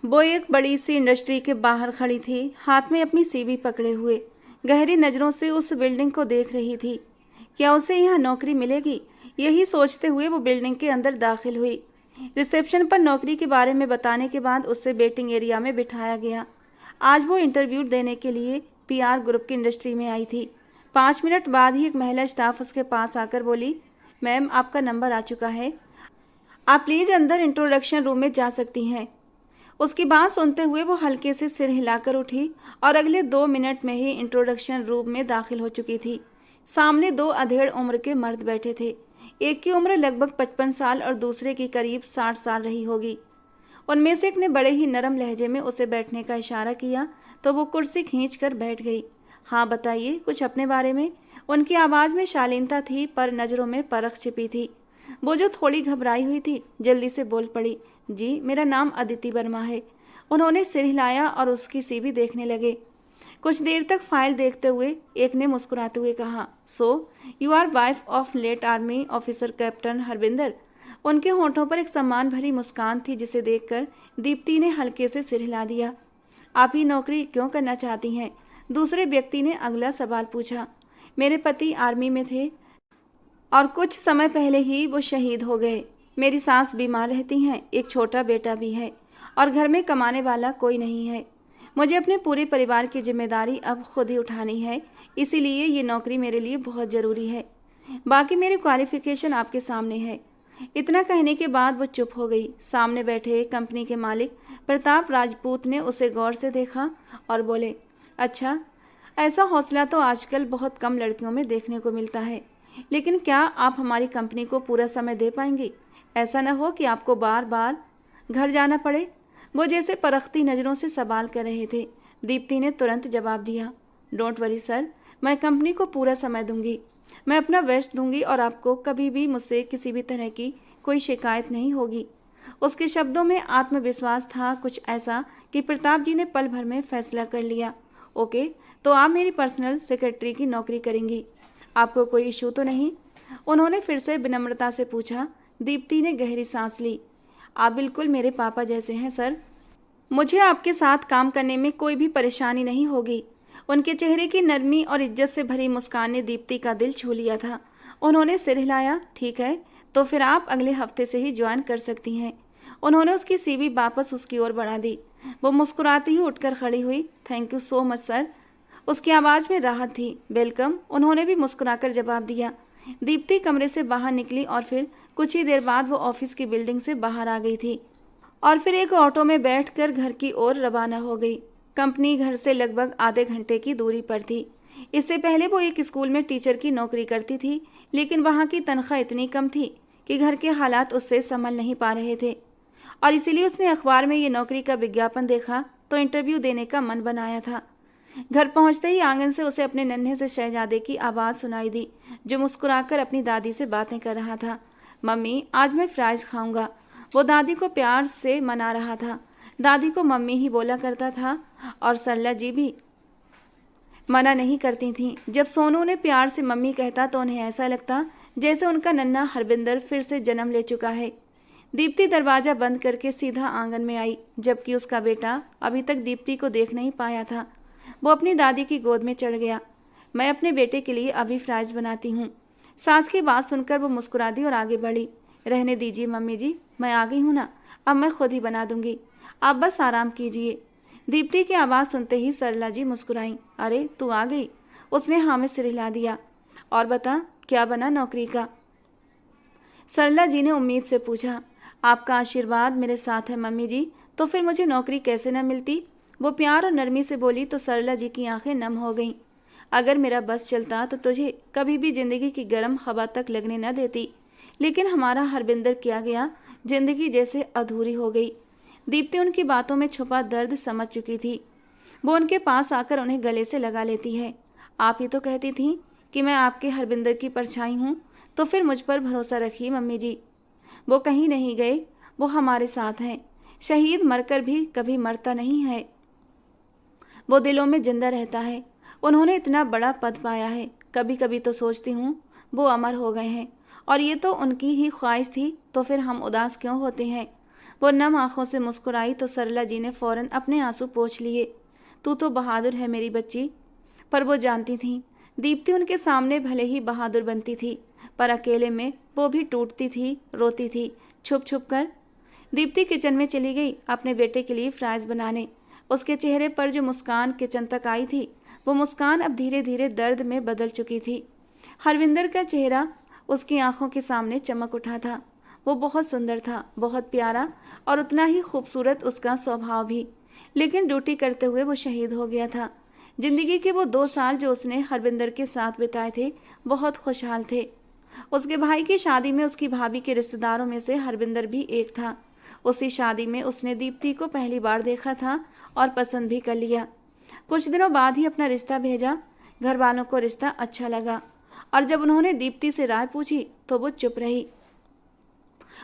वो एक बड़ी सी इंडस्ट्री के बाहर खड़ी थी, हाथ में अपनी सीवी पकड़े हुए गहरी नज़रों से उस बिल्डिंग को देख रही थी। क्या उसे यहाँ नौकरी मिलेगी? यही सोचते हुए वो बिल्डिंग के अंदर दाखिल हुई। रिसेप्शन पर नौकरी के बारे में बताने के बाद उसे वेटिंग एरिया में बिठाया गया। आज वो इंटरव्यू देने के लिए पीआर ग्रुप की इंडस्ट्री में आई थी। 5 मिनट बाद ही एक महिला स्टाफ उसके पास आकर बोली, मैम आपका नंबर आ चुका है, आप प्लीज़ अंदर इंट्रोडक्शन रूम में जा सकती हैं। उसकी बात सुनते हुए वो हल्के से सिर हिलाकर उठी और अगले 2 मिनट में ही इंट्रोडक्शन रूम में दाखिल हो चुकी थी। सामने 2 अधेड़ उम्र के मर्द बैठे थे। एक की उम्र लगभग 55 साल और दूसरे की करीब 60 साल रही होगी। उनमें से एक ने बड़े ही नरम लहजे में उसे बैठने का इशारा किया तो वो कुर्सी खींच कर बैठ गई। हाँ बताइए कुछ अपने बारे में। उनकी आवाज़ में शालीनता थी पर नज़रों में परख छिपी थी। वो जो थोड़ी घबराई हुई थी जल्दी से बोल पड़ी, जी मेरा नाम अदिति वर्मा है। उन्होंने सिर हिलाया और उसकी सीवी देखने लगे। कुछ देर तक फाइल देखते हुए एक ने मुस्कुराते हुए कहा, so you are wife of late army officer Captain Harvinder. उनके होठों पर एक सम्मान भरी मुस्कान थी जिसे देखकर दीप्ति ने हल्के से सिर हिला दिया। आप ये नौकरी क्यों करना चाहती हैं? दूसरे व्यक्ति ने अगला सवाल पूछा। मेरे पति आर्मी में थे और कुछ समय पहले ही वो शहीद हो गए। मेरी सास बीमार रहती हैं, एक छोटा बेटा भी है और घर में कमाने वाला कोई नहीं है। मुझे अपने पूरे परिवार की जिम्मेदारी अब खुद ही उठानी है, इसीलिए ये नौकरी मेरे लिए बहुत ज़रूरी है। बाकी मेरी क्वालिफिकेशन आपके सामने है। इतना कहने के बाद वो चुप हो गई। सामने बैठे कंपनी के मालिक प्रताप राजपूत ने उसे गौर से देखा और बोले, अच्छा, ऐसा हौसला तो आजकल बहुत कम लड़कियों में देखने को मिलता है, लेकिन क्या आप हमारी कंपनी को पूरा समय दे पाएंगी? ऐसा न हो कि आपको बार बार घर जाना पड़े। वो जैसे परखती नज़रों से सवाल कर रहे थे। दीप्ति ने तुरंत जवाब दिया, डोंट वरी सर, मैं कंपनी को पूरा समय दूंगी, मैं अपना बेस्ट दूंगी और आपको कभी भी मुझसे किसी भी तरह की कोई शिकायत नहीं होगी। उसके शब्दों में आत्मविश्वास था, कुछ ऐसा कि प्रताप जी ने पल भर में फैसला कर लिया। ओके, तो आप मेरी पर्सनल सेक्रेटरी की नौकरी करेंगी, आपको कोई इशू तो नहीं? उन्होंने फिर से विनम्रता से पूछा। दीप्ति ने गहरी सांस ली। आप बिल्कुल मेरे पापा जैसे हैं सर, मुझे आपके साथ काम करने में कोई भी परेशानी नहीं होगी। उनके चेहरे की नरमी और इज्जत से भरी मुस्कान ने दीप्ति का दिल छू लिया था। उन्होंने सिर हिलाया, ठीक है, तो फिर आप अगले हफ्ते से ही ज्वाइन कर सकती हैं। उन्होंने उसकी सीवी वापस उसकी ओर बढ़ा दी। वो मुस्कुराती ही उठकर खड़ी हुई। Thank you so much sir. उसकी आवाज़ में राहत थी। वेलकम, उन्होंने भी मुस्कुराकर जवाब दिया। दीप्ति कमरे से बाहर निकली और फिर कुछ ही देर बाद वो ऑफिस की बिल्डिंग से बाहर आ गई थी और फिर एक ऑटो में बैठकर घर की ओर रवाना हो गई। कंपनी घर से लगभग आधे घंटे की दूरी पर थी। इससे पहले वो एक स्कूल में टीचर की नौकरी करती थी, लेकिन वहाँ की तनख्वाह इतनी कम थी कि घर के हालात उससे संभल नहीं पा रहे थे और इसीलिए उसने अखबार में ये नौकरी का विज्ञापन देखा तो इंटरव्यू देने का मन बनाया था। घर पहुंचते ही आंगन से उसे अपने नन्हे से शहजादे की आवाज़ सुनाई दी, जो मुस्कुराकर अपनी दादी से बातें कर रहा था। मम्मी, आज मैं फ्राइज़ खाऊंगा। वो दादी को प्यार से मना रहा था। दादी को मम्मी ही बोला करता था और सरला जी भी मना नहीं करती थीं। जब सोनू ने प्यार से मम्मी कहता तो उन्हें ऐसा लगता जैसे उनका नन्हा हरविंदर फिर से जन्म ले चुका है। दीप्ति दरवाज़ा बंद करके सीधा आंगन में आई, जबकि उसका बेटा अभी तक दीप्ति को देख नहीं पाया था। वो अपनी दादी की गोद में चढ़ गया। मैं अपने बेटे के लिए अभी फ्राइज़ बनाती हूँ। सास की बात सुनकर वो मुस्कुरा दी और आगे बढ़ी। रहने दीजिए मम्मी जी, मैं आ गई हूँ ना, अब मैं खुद ही बना दूंगी, आप बस आराम कीजिए। दीप्ति की आवाज़ सुनते ही सरला जी मुस्कुराई। अरे तू आ गई? उसने हाँ में सिर हिला दिया। और बता, क्या बना नौकरी का? सरला जी ने उम्मीद से पूछा। आपका आशीर्वाद मेरे साथ है मम्मी जी, तो फिर मुझे नौकरी कैसे न मिलती? वो प्यार और नरमी से बोली तो सरला जी की आंखें नम हो गईं। अगर मेरा बस चलता तो तुझे कभी भी जिंदगी की गर्म हवा तक लगने न देती, लेकिन हमारा हरविंदर किया गया, जिंदगी जैसे अधूरी हो गई। दीप्ति उनकी बातों में छुपा दर्द समझ चुकी थी। वो उनके पास आकर उन्हें गले से लगा लेती है। आप ही तो कहती थी कि मैं आपके हरविंदर की परछाई हूँ, तो फिर मुझ पर भरोसा रखिए मम्मी जी। वो कहीं नहीं गए, वो हमारे साथ हैं। शहीद मरकर भी कभी मरता नहीं है, वो दिलों में जिंदा रहता है। उन्होंने इतना बड़ा पद पाया है, कभी कभी तो सोचती हूँ वो अमर हो गए हैं और ये तो उनकी ही ख्वाहिश थी, तो फिर हम उदास क्यों होते हैं? वो नम आंखों से मुस्कुराई तो सरला जी ने फौरन अपने आंसू पोंछ लिए। तू तो बहादुर है मेरी बच्ची। पर वो जानती थी दीप्ति उनके सामने भले ही बहादुर बनती थी, पर अकेले में वो भी टूटती थी, रोती थी, छुप छुप कर। दीप्ति किचन में चली गई अपने बेटे के लिए फ्राइज बनाने। उसके चेहरे पर जो मुस्कान किचन तक आई थी, वो मुस्कान अब धीरे धीरे दर्द में बदल चुकी थी। हरविंदर का चेहरा उसकी आंखों के सामने चमक उठा था। वो बहुत सुंदर था, बहुत प्यारा, और उतना ही खूबसूरत उसका स्वभाव भी। लेकिन ड्यूटी करते हुए वो शहीद हो गया था। जिंदगी के वो 2 साल जो उसने हरविंदर के साथ बिताए थे, बहुत खुशहाल थे। उसके भाई की शादी में उसकी भाभी के रिश्तेदारों में से हरविंदर भी एक था। उसी शादी में उसने दीप्ति को पहली बार देखा था और पसंद भी कर लिया। कुछ दिनों बाद ही अपना रिश्ता भेजा। घर वालों को रिश्ता अच्छा लगा, और जब उन्होंने दीप्ति से राय पूछी तो वो चुप रही।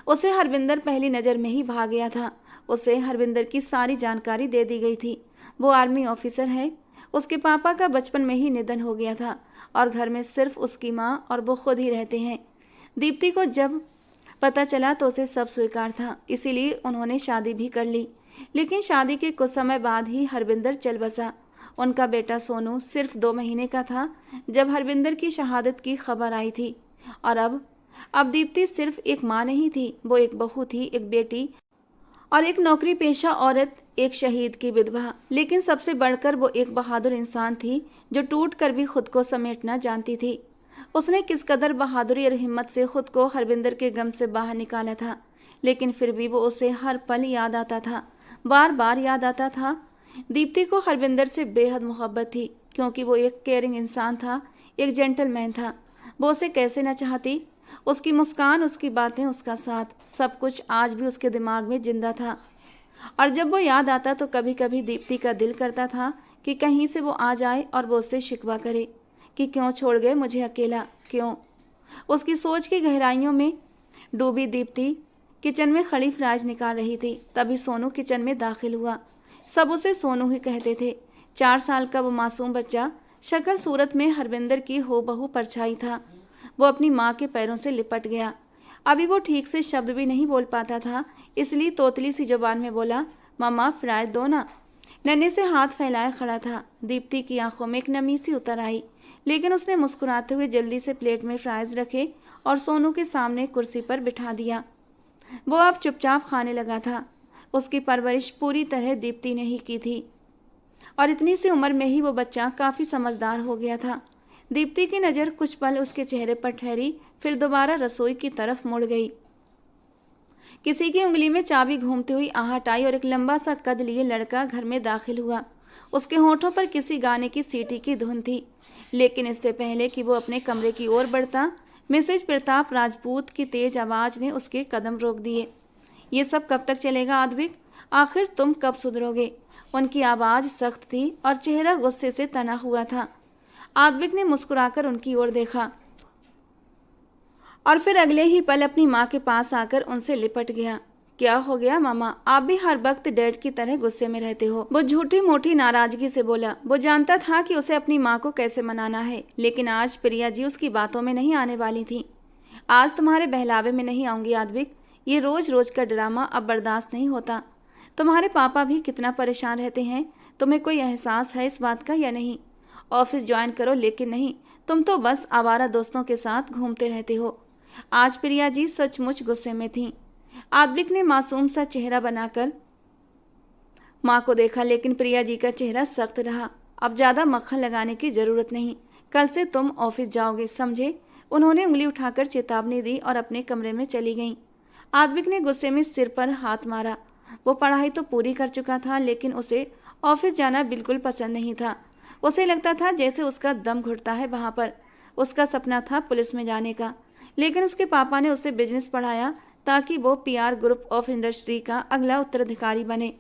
उसे हरविंदर पहली नज़र में ही भा गया था। उसे हरविंदर की सारी जानकारी दे दी गई थी। वो आर्मी ऑफिसर है। उसके पापा का बचपन में ही निधन हो गया था और घर में सिर्फ उसकी माँ और वो खुद ही रहते हैं। दीप्ति को जब पता चला तो उसे सब स्वीकार था, इसीलिए उन्होंने शादी भी कर ली। लेकिन शादी के कुछ समय बाद ही हरविंदर चल बसा। उनका बेटा सोनू सिर्फ 2 महीने का था जब हरविंदर की शहादत की खबर आई थी। और अब दीप्ति सिर्फ एक माँ नहीं थी, वो एक बहू थी, एक बेटी और एक नौकरी पेशा औरत, एक शहीद की विधवा। लेकिन सबसे बढ़कर वो एक बहादुर इंसान थी जो टूट कर भी खुद को समेटना जानती थी। उसने किस कदर बहादुरी और हिम्मत से खुद को हरविंदर के गम से बाहर निकाला था, लेकिन फिर भी वो उसे हर पल याद आता था, बार बार याद आता था। दीप्ति को हरविंदर से बेहद मोहब्बत थी, क्योंकि वो एक केयरिंग इंसान था, एक जेंटलमैन था। वो उसे कैसे न चाहती। उसकी मुस्कान, उसकी बातें, उसका साथ, सब कुछ आज भी उसके दिमाग में जिंदा था। और जब वो याद आता तो कभी कभी दीप्ति का दिल करता था कि कहीं से वो आ जाए और वो उससे शिकवा करे कि क्यों छोड़ गए मुझे अकेला, क्यों। उसकी सोच की गहराइयों में डूबी दीप्ति किचन में खड़ी फ्राइज निकाल रही थी। तभी सोनू किचन में दाखिल हुआ। सब उसे सोनू ही कहते थे। 4 साल का वो मासूम बच्चा शक्ल सूरत में हरविंदर की होबहू परछाई था। वो अपनी माँ के पैरों से लिपट गया। अभी वो ठीक से शब्द भी नहीं बोल पाता था, इसलिए तोतली सी जुबान में बोला, मम्मा फ्राइज दो ना। नन्हे से हाथ फैलाए खड़ा था। दीप्ति की आंखों में एक नमी सी उतर आई, लेकिन उसने मुस्कुराते हुए जल्दी से प्लेट में फ्राइज रखे और सोनू के सामने कुर्सी पर बिठा दिया। वो अब चुपचाप खाने लगा था। उसकी परवरिश पूरी तरह दीप्ति ने ही की थी, और इतनी सी उम्र में ही वो बच्चा काफ़ी समझदार हो गया था। दीप्ति की नज़र कुछ पल उसके चेहरे पर ठहरी, फिर दोबारा रसोई की तरफ मुड़ गई। किसी की उंगली में चाबी घूमती हुई आहट आई और एक लंबा सा कद लिए लड़का घर में दाखिल हुआ। उसके होठों पर किसी गाने की सीटी की धुन थी, लेकिन इससे पहले कि वो अपने कमरे की ओर बढ़ता, मिसेज प्रताप राजपूत की तेज आवाज़ ने उसके कदम रोक दिए। ये सब कब तक चलेगा आद्विक? आखिर तुम कब सुधरोगे? उनकी आवाज़ सख्त थी और चेहरा गुस्से से तना हुआ था। आद्विक ने मुस्कुराकर उनकी ओर देखा और फिर अगले ही पल अपनी माँ के पास आकर उनसे लिपट गया। क्या हो गया मामा, आप भी हर वक्त डैड की तरह गुस्से में रहते हो? वो झूठी मोटी नाराजगी से बोला। वो जानता था कि उसे अपनी माँ को कैसे मनाना है, लेकिन आज प्रिया जी उसकी बातों में नहीं आने वाली थी। आज तुम्हारे बहलावे में नहीं आऊंगी आद्विक। ये रोज रोज का ड्रामा अब बर्दाश्त नहीं होता। तुम्हारे पापा भी कितना परेशान रहते हैं, तुम्हें कोई एहसास है इस बात का या नहीं? ऑफिस ज्वाइन करो, लेकिन नहीं, तुम तो बस आवारा दोस्तों के साथ घूमते रहते हो। आज प्रिया जी सचमुच गुस्से में थीं। आद्विक ने मासूम सा चेहरा बनाकर माँ को देखा, लेकिन प्रिया जी का चेहरा सख्त रहा। अब ज़्यादा मक्खन लगाने की ज़रूरत नहीं, कल से तुम ऑफिस जाओगे, समझे? उन्होंने उंगली उठाकर चेतावनी दी और अपने कमरे में चली गईं। आद्विक ने गुस्से में सिर पर हाथ मारा। वो पढ़ाई तो पूरी कर चुका था, लेकिन उसे ऑफिस जाना बिल्कुल पसंद नहीं था। उसे लगता था जैसे उसका दम घुटता है वहाँ पर। उसका सपना था पुलिस में जाने का, लेकिन उसके पापा ने उसे बिजनेस पढ़ाया ताकि वो पीआर ग्रुप ऑफ इंडस्ट्री का अगला उत्तराधिकारी बने।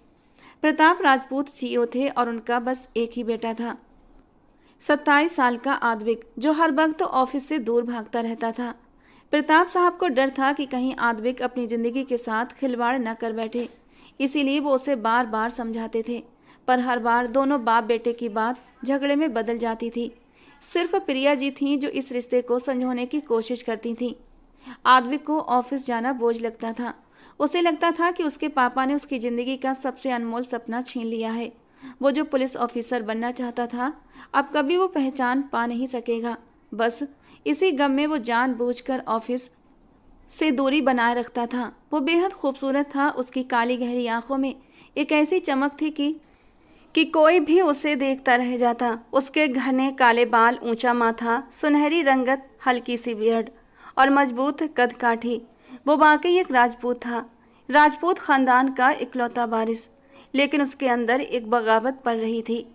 प्रताप राजपूत सीईओ थे और उनका बस एक ही बेटा था, 27 साल का आद्विक, जो हर वक्त ऑफिस से दूर भागता रहता था। प्रताप साहब को डर था कि कहीं आद्विक अपनी ज़िंदगी के साथ खिलवाड़ न कर बैठे, इसीलिए वो उसे बार बार समझाते थे, पर हर बार दोनों बाप बेटे की बात झगड़े में बदल जाती थी। सिर्फ प्रिया जी थीं जो इस रिश्ते को संजोने की कोशिश करती थीं। आद्विक को ऑफिस जाना बोझ लगता था। उसे लगता था कि उसके पापा ने उसकी ज़िंदगी का सबसे अनमोल सपना छीन लिया है। वो जो पुलिस ऑफिसर बनना चाहता था, अब कभी वो पहचान पा नहीं सकेगा। बस इसी गम में वो जानबूझकर ऑफिस से दूरी बनाए रखता था। वो बेहद खूबसूरत था। उसकी काली गहरी आंखों में एक ऐसी चमक थी कि कोई भी उसे देखता रह जाता। उसके घने काले बाल, ऊंचा माथा, सुनहरी रंगत, हल्की सी बियर्ड और मजबूत कद काठी। वो वाकई एक राजपूत था, राजपूत खानदान का इकलौता वारिस। लेकिन उसके अंदर एक बगावत पल रही थी,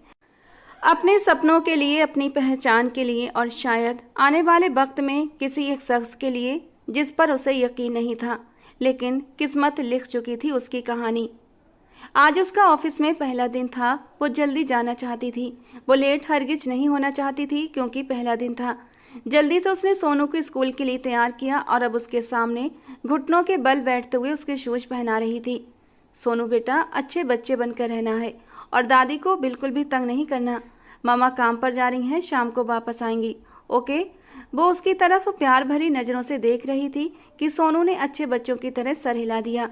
अपने सपनों के लिए, अपनी पहचान के लिए और शायद आने वाले वक्त में किसी एक शख्स के लिए जिस पर उसे यकीन नहीं था। लेकिन किस्मत लिख चुकी थी उसकी कहानी। आज उसका ऑफिस में पहला दिन था। वो जल्दी जाना चाहती थी। वो लेट हरगिज नहीं होना चाहती थी क्योंकि पहला दिन था। जल्दी से उसने सोनू को स्कूल के लिए तैयार किया और अब उसके सामने घुटनों के बल बैठते हुए उसके शूज पहना रही थी। सोनू बेटा, अच्छे बच्चे बनकर रहना है और दादी को बिल्कुल भी तंग नहीं करना। मामा काम पर जा रही हैं, शाम को वापस आएंगी, ओके। वो उसकी तरफ प्यार भरी नज़रों से देख रही थी कि सोनू ने अच्छे बच्चों की तरह सर हिला दिया।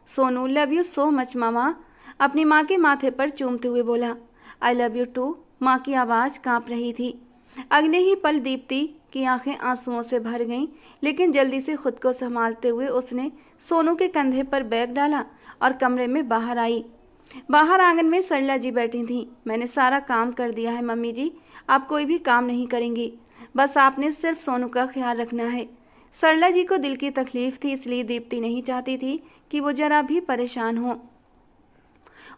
Sonu, love you so much मामा, अपनी माँ के माथे पर चूमते हुए बोला। I love you too. माँ की आवाज़ कांप रही थी। अगले ही पल दीप्ति की आंखें आंसुओं से भर गईं, लेकिन जल्दी से खुद को संभालते हुए उसने सोनू के कंधे पर बैग डाला और कमरे में बाहर आई। बाहर आंगन में सरला जी बैठी थीं। मैंने सारा काम कर दिया है मम्मी जी, आप कोई भी काम नहीं करेंगी, बस आपने सिर्फ सोनू का ख्याल रखना है। सरला जी को दिल की तकलीफ थी, इसलिए दीप्ति नहीं चाहती थी कि वो जरा भी परेशान हो।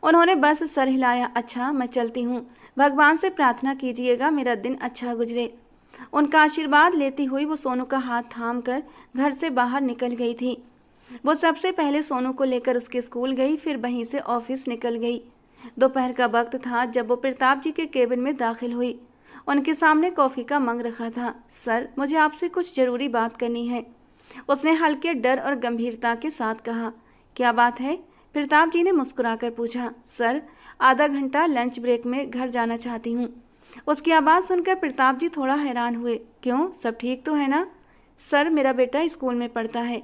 उन्होंने बस सर हिलाया। अच्छा, मैं चलती हूँ, भगवान से प्रार्थना कीजिएगा मेरा दिन अच्छा गुजरे। उनका आशीर्वाद लेती हुई वो सोनू का हाथ थाम कर घर से बाहर निकल गई थी। वो सबसे पहले सोनू को लेकर उसके स्कूल गई, फिर वहीं से ऑफिस निकल गई। दोपहर का वक्त था जब वो प्रताप जी के केबिन में दाखिल हुई। उनके सामने कॉफ़ी का मग रखा था। सर, मुझे आपसे कुछ ज़रूरी बात करनी है, उसने हल्के डर और गंभीरता के साथ कहा। क्या बात है? प्रताप जी ने मुस्कुराकर पूछा। सर, आधा घंटा लंच ब्रेक में घर जाना चाहती हूँ। उसकी आवाज़ सुनकर प्रताप जी थोड़ा हैरान हुए। क्यों, सब ठीक तो है ना? सर, मेरा बेटा स्कूल में पढ़ता है,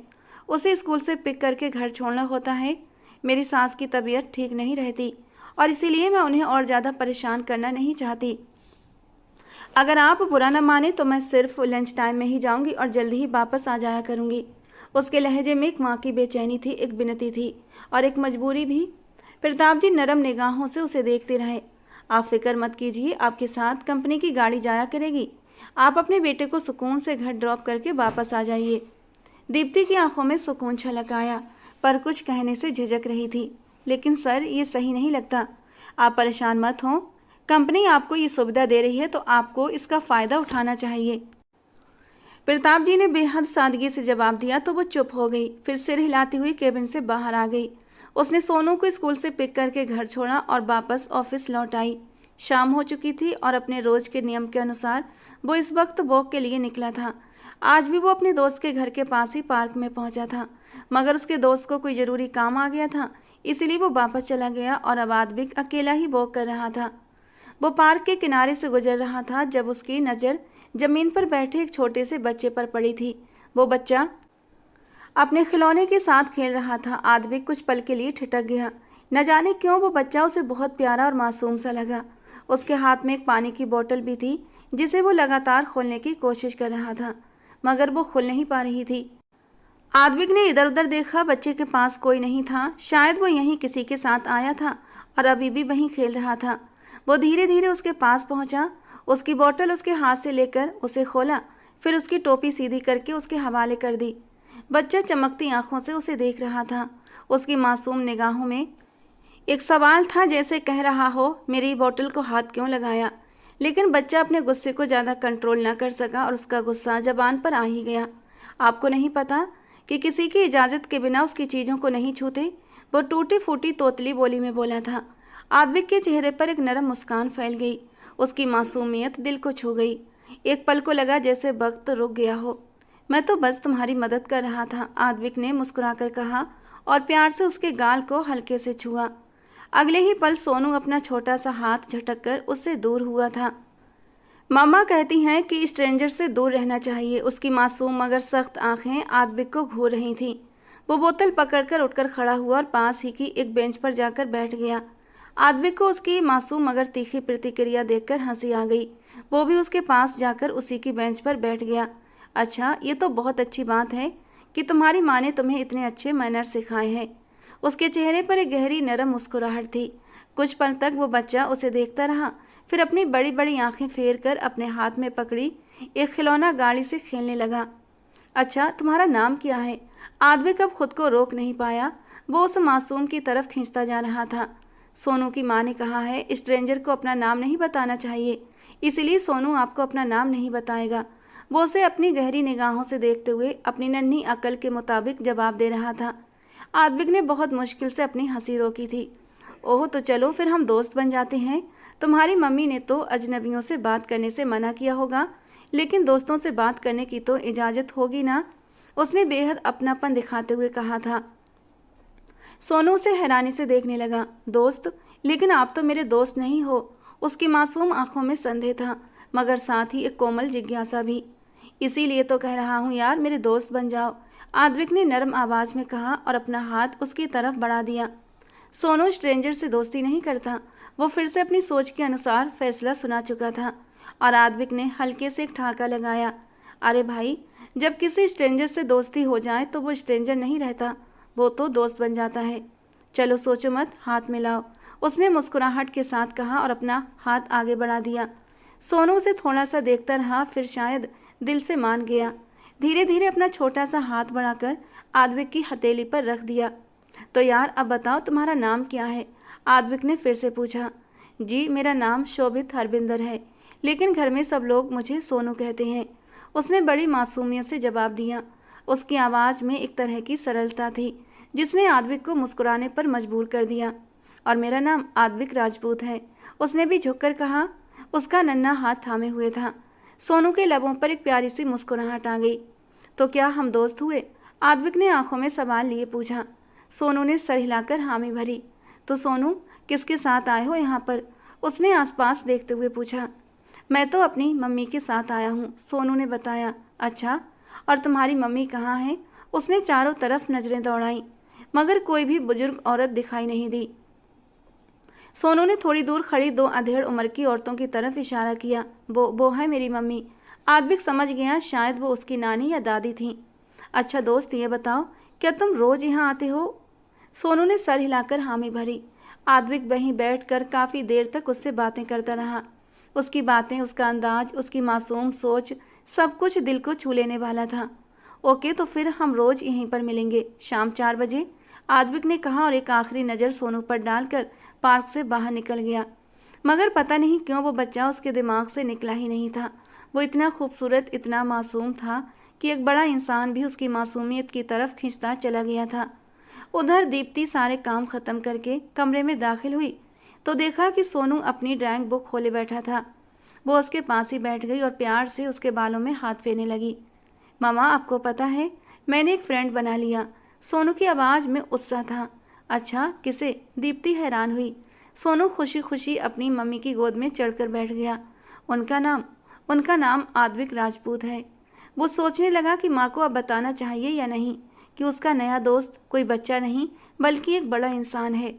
उसे स्कूल से पिक करके घर छोड़ना होता है। मेरी सास की तबीयत ठीक नहीं रहती और इसीलिए मैं उन्हें और ज़्यादा परेशान करना नहीं चाहती। अगर आप बुरा न माने तो मैं सिर्फ लंच टाइम में ही जाऊंगी और जल्दी ही वापस आ जाया करूंगी। उसके लहजे में एक माँ की बेचैनी थी, एक विनती थी और एक मजबूरी भी। प्रताप जी नरम निगाहों से उसे देखते रहे। आप फिक्र मत कीजिए, आपके साथ कंपनी की गाड़ी जाया करेगी। आप अपने बेटे को सुकून से घर ड्रॉप करके वापस आ जाइए। दीप्ति की आंखों में सुकून छलक आया, पर कुछ कहने से झिझक रही थी। लेकिन सर, ये सही नहीं लगता। आप परेशान मत हों, कंपनी आपको ये सुविधा दे रही है तो आपको इसका फ़ायदा उठाना चाहिए। प्रताप जी ने बेहद सादगी से जवाब दिया तो वो चुप हो गई, फिर सिर हिलाती हुई केबिन से बाहर आ गई। उसने सोनू को स्कूल से पिक करके घर छोड़ा और वापस ऑफिस लौट आई। शाम हो चुकी थी और अपने रोज के नियम के अनुसार वो इस वक्त वॉक के लिए निकला था। आज भी वो अपने दोस्त के घर के पास ही पार्क में पहुंचा था, मगर उसके दोस्त को कोई ज़रूरी काम आ गया था, इसीलिए वो वापस चला गया और अब आदबिक अकेला ही वॉक कर रहा था। वो पार्क के किनारे से गुजर रहा था जब उसकी नज़र ज़मीन पर बैठे एक छोटे से बच्चे पर पड़ी थी। वो बच्चा अपने खिलौने के साथ खेल रहा था। आदबिक कुछ पल के लिए ठिठक गया। न जाने क्यों वो बच्चा उसे बहुत प्यारा और मासूम सा लगा। उसके हाथ में एक पानी की बोतल भी थी जिसे वो लगातार खोलने की कोशिश कर रहा था, मगर वो खुल नहीं पा रही थी। आदबिक ने इधर उधर देखा, बच्चे के पास कोई नहीं था। शायद वो यहीं किसी के साथ आया था और अभी भी वहीं खेल रहा था। वो धीरे धीरे उसके पास पहुंचा, उसकी बोतल उसके हाथ से लेकर उसे खोला, फिर उसकी टोपी सीधी करके उसके हवाले कर दी। बच्चा चमकती आंखों से उसे देख रहा था। उसकी मासूम निगाहों में एक सवाल था, जैसे कह रहा हो, मेरी बोतल को हाथ क्यों लगाया। लेकिन बच्चा अपने गुस्से को ज़्यादा कंट्रोल न कर सका और उसका गुस्सा ज़बान पर आ ही गया। आपको नहीं पता कि किसी की इजाज़त के बिना उसकी चीज़ों को नहीं छूते, वो टूटी फूटी तोतली बोली में बोला था। आदबिक के चेहरे पर एक नरम मुस्कान फैल गई। उसकी मासूमियत दिल को छू गई। एक पल को लगा जैसे वक्त रुक गया हो। मैं तो बस तुम्हारी मदद कर रहा था, आदबिक ने मुस्कुराकर कहा और प्यार से उसके गाल को हल्के से छुआ। अगले ही पल सोनू अपना छोटा सा हाथ झटककर उससे दूर हुआ था। मम्मा कहती हैं कि स्ट्रेंजर से दूर रहना चाहिए। उसकी मासूम मगर सख्त आंखें आदबिक को घूर रही थीं। वो बोतल पकड़कर उठकर खड़ा हुआ और पास ही की एक बेंच पर जाकर बैठ गया। आदमिक को उसकी मासूम मगर तीखी प्रतिक्रिया देखकर हंसी आ गई। वो भी उसके पास जाकर उसी की बेंच पर बैठ गया। अच्छा, ये तो बहुत अच्छी बात है कि तुम्हारी माँ ने तुम्हें इतने अच्छे मैनर सिखाए हैं। उसके चेहरे पर एक गहरी नरम मुस्कुराहट थी। कुछ पल तक वो बच्चा उसे देखता रहा, फिर अपनी बड़ी बड़ी आंखें फेर कर अपने हाथ में पकड़ी एक खिलौना गाड़ी से खेलने लगा। अच्छा, तुम्हारा नाम क्या है? आदमी कब खुद को रोक नहीं पाया। वो उस मासूम की तरफ खींचता जा रहा था। सोनू की माँ ने कहा है स्ट्रेंजर को अपना नाम नहीं बताना चाहिए, इसलिए सोनू आपको अपना नाम नहीं बताएगा। वो उसे अपनी गहरी निगाहों से देखते हुए अपनी नन्ही अकल के मुताबिक जवाब दे रहा था। आदमिक ने बहुत मुश्किल से अपनी हंसी रोकी थी। ओह, तो चलो फिर हम दोस्त बन जाते हैं। तुम्हारी मम्मी ने तो अजनबियों से बात करने से मना किया होगा, लेकिन दोस्तों से बात करने की तो इजाज़त होगी ना? उसने बेहद अपनापन दिखाते हुए कहा था। सोनू उसे हैरानी से देखने लगा। दोस्त? लेकिन आप तो मेरे दोस्त नहीं हो। उसकी मासूम आंखों में संदेह था, मगर साथ ही एक कोमल जिज्ञासा भी। इसीलिए तो कह रहा हूँ यार, मेरे दोस्त बन जाओ, आद्विक ने नरम आवाज में कहा और अपना हाथ उसकी तरफ बढ़ा दिया। सोनू स्ट्रेंजर से दोस्ती नहीं करता। वो फिर से अपनी सोच के अनुसार फैसला सुना चुका था और आद्विक ने हल्के से एक ठहाका लगाया। अरे भाई, जब किसी स्ट्रेंजर से दोस्ती हो जाए तो वो स्ट्रेंजर नहीं रहता, वो तो दोस्त बन जाता है। चलो सोचो मत, हाथ मिलाओ, उसने मुस्कुराहट के साथ कहा और अपना हाथ आगे बढ़ा दिया। सोनू उसे थोड़ा सा देखता रहा, फिर शायद दिल से मान गया। धीरे धीरे अपना छोटा सा हाथ बढ़ाकर आद्विक की हथेली पर रख दिया। तो यार अब बताओ तुम्हारा नाम क्या है? आद्विक ने फिर से पूछा। जी, मेरा नाम शोभित हरबिंदर है, लेकिन घर में सब लोग मुझे सोनू कहते हैं, उसने बड़ी मासूमियत से जवाब दिया। उसकी आवाज़ में एक तरह की सरलता थी जिसने आद्विक को मुस्कुराने पर मजबूर कर दिया। और मेरा नाम आद्विक राजपूत है, उसने भी झुककर कहा। उसका नन्हा हाथ थामे हुए था। सोनू के लबों पर एक प्यारी सी मुस्कुराहट आ गई। तो क्या हम दोस्त हुए? आद्विक ने आंखों में सवाल लिए पूछा। सोनू ने सर हिलाकर हामी भरी। तो सोनू, किसके साथ आए हो यहाँ पर? उसने आसपास देखते हुए पूछा। मैं तो अपनी मम्मी के साथ आया हूँ, सोनू ने बताया। अच्छा, और तुम्हारी मम्मी कहाँ है? उसने चारों तरफ नजरें दौड़ाई, मगर कोई भी बुजुर्ग औरत दिखाई नहीं दी। सोनू ने थोड़ी दूर खड़ी दो अधेड़ उम्र की औरतों की तरफ इशारा किया। वो है मेरी मम्मी। आद्विक समझ गया शायद वो उसकी नानी या दादी थी। अच्छा दोस्त, ये बताओ क्या तुम रोज यहाँ आते हो? सोनू ने सर हिलाकर हामी भरी। आद्विक वहीं बैठकर काफ़ी देर तक उससे बातें करता रहा। उसकी बातें, उसका अंदाज, उसकी मासूम सोच, सब कुछ दिल को छू लेने वाला था। ओके, तो फिर हम रोज़ यहीं पर मिलेंगे शाम 4 बजे, आद्विक ने कहा और एक आखिरी नज़र सोनू पर डालकर पार्क से बाहर निकल गया। मगर पता नहीं क्यों वो बच्चा उसके दिमाग से निकला ही नहीं था। वो इतना खूबसूरत, इतना मासूम था कि एक बड़ा इंसान भी उसकी मासूमियत की तरफ खींचता चला गया था। उधर दीप्ति सारे काम ख़त्म करके कमरे में दाखिल हुई तो देखा कि सोनू अपनी ड्राइंग बुक खोले बैठा था। वो उसके पास ही बैठ गई और प्यार से उसके बालों में हाथ फेरने लगी। मामा, आपको पता है मैंने एक फ्रेंड बना लिया। सोनू की आवाज़ में उत्साह था। अच्छा, किसे? दीप्ति हैरान हुई। सोनू खुशी खुशी अपनी मम्मी की गोद में चढ़कर बैठ गया। उनका नाम आद्विक राजपूत है। वो सोचने लगा कि माँ को अब बताना चाहिए या नहीं कि उसका नया दोस्त कोई बच्चा नहीं बल्कि एक बड़ा इंसान है।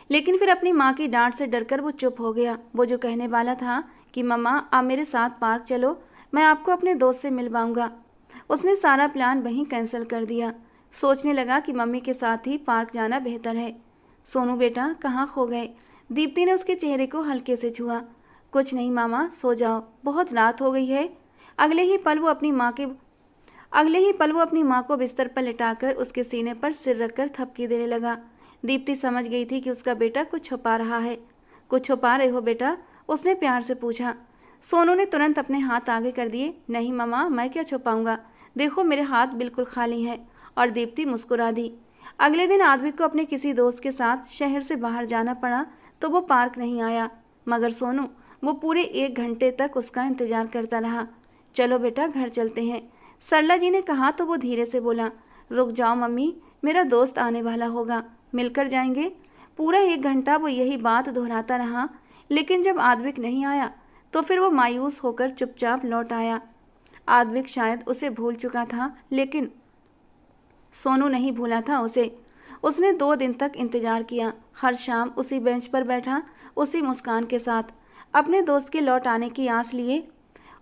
लेकिन फिर अपनी माँ की डांट से डरकर वो चुप हो गया। वो जो कहने वाला था कि मम्मा आप मेरे साथ पार्क चलो, मैं आपको अपने दोस्त से मिलवाऊंगा, उसने सारा प्लान वहीं कैंसिल कर दिया। सोचने लगा कि मम्मी के साथ ही पार्क जाना बेहतर है। सोनू बेटा, कहाँ खो गए? दीप्ति ने उसके चेहरे को हल्के से छुआ। कुछ नहीं मामा, सो जाओ, बहुत रात हो गई है। अगले ही पल वो अपनी माँ को बिस्तर पर लिटाकर उसके सीने पर सिर रखकर थपकी देने लगा। दीप्ति समझ गई थी कि उसका बेटा कुछ छुपा रहा है। कुछ छुपा रहे हो बेटा? उसने प्यार से पूछा। सोनू ने तुरंत अपने हाथ आगे कर दिए। नहीं मामा, मैं क्या छुपाऊंगा, देखो मेरे हाथ बिल्कुल खाली हैं। और दीप्ति मुस्कुरा दी। अगले दिन आद्विक को अपने किसी दोस्त के साथ शहर से बाहर जाना पड़ा तो वो पार्क नहीं आया, मगर सोनू वो पूरे 1 घंटे तक उसका इंतजार करता रहा। चलो बेटा, घर चलते हैं, सरला जी ने कहा तो वो धीरे से बोला। रुक जाओ मम्मी, मेरा दोस्त आने वाला होगा, मिलकर जाएंगे। पूरा 1 घंटा वो यही बात दोहराता रहा, लेकिन जब आद्विक नहीं आया तो फिर वो मायूस होकर चुपचाप लौट आया। आद्विक शायद उसे भूल चुका था, लेकिन सोनू नहीं भूला था उसे। उसने 2 दिन तक इंतजार किया, हर शाम उसी बेंच पर बैठा, उसी मुस्कान के साथ, अपने दोस्त के लौट आने की आस लिए।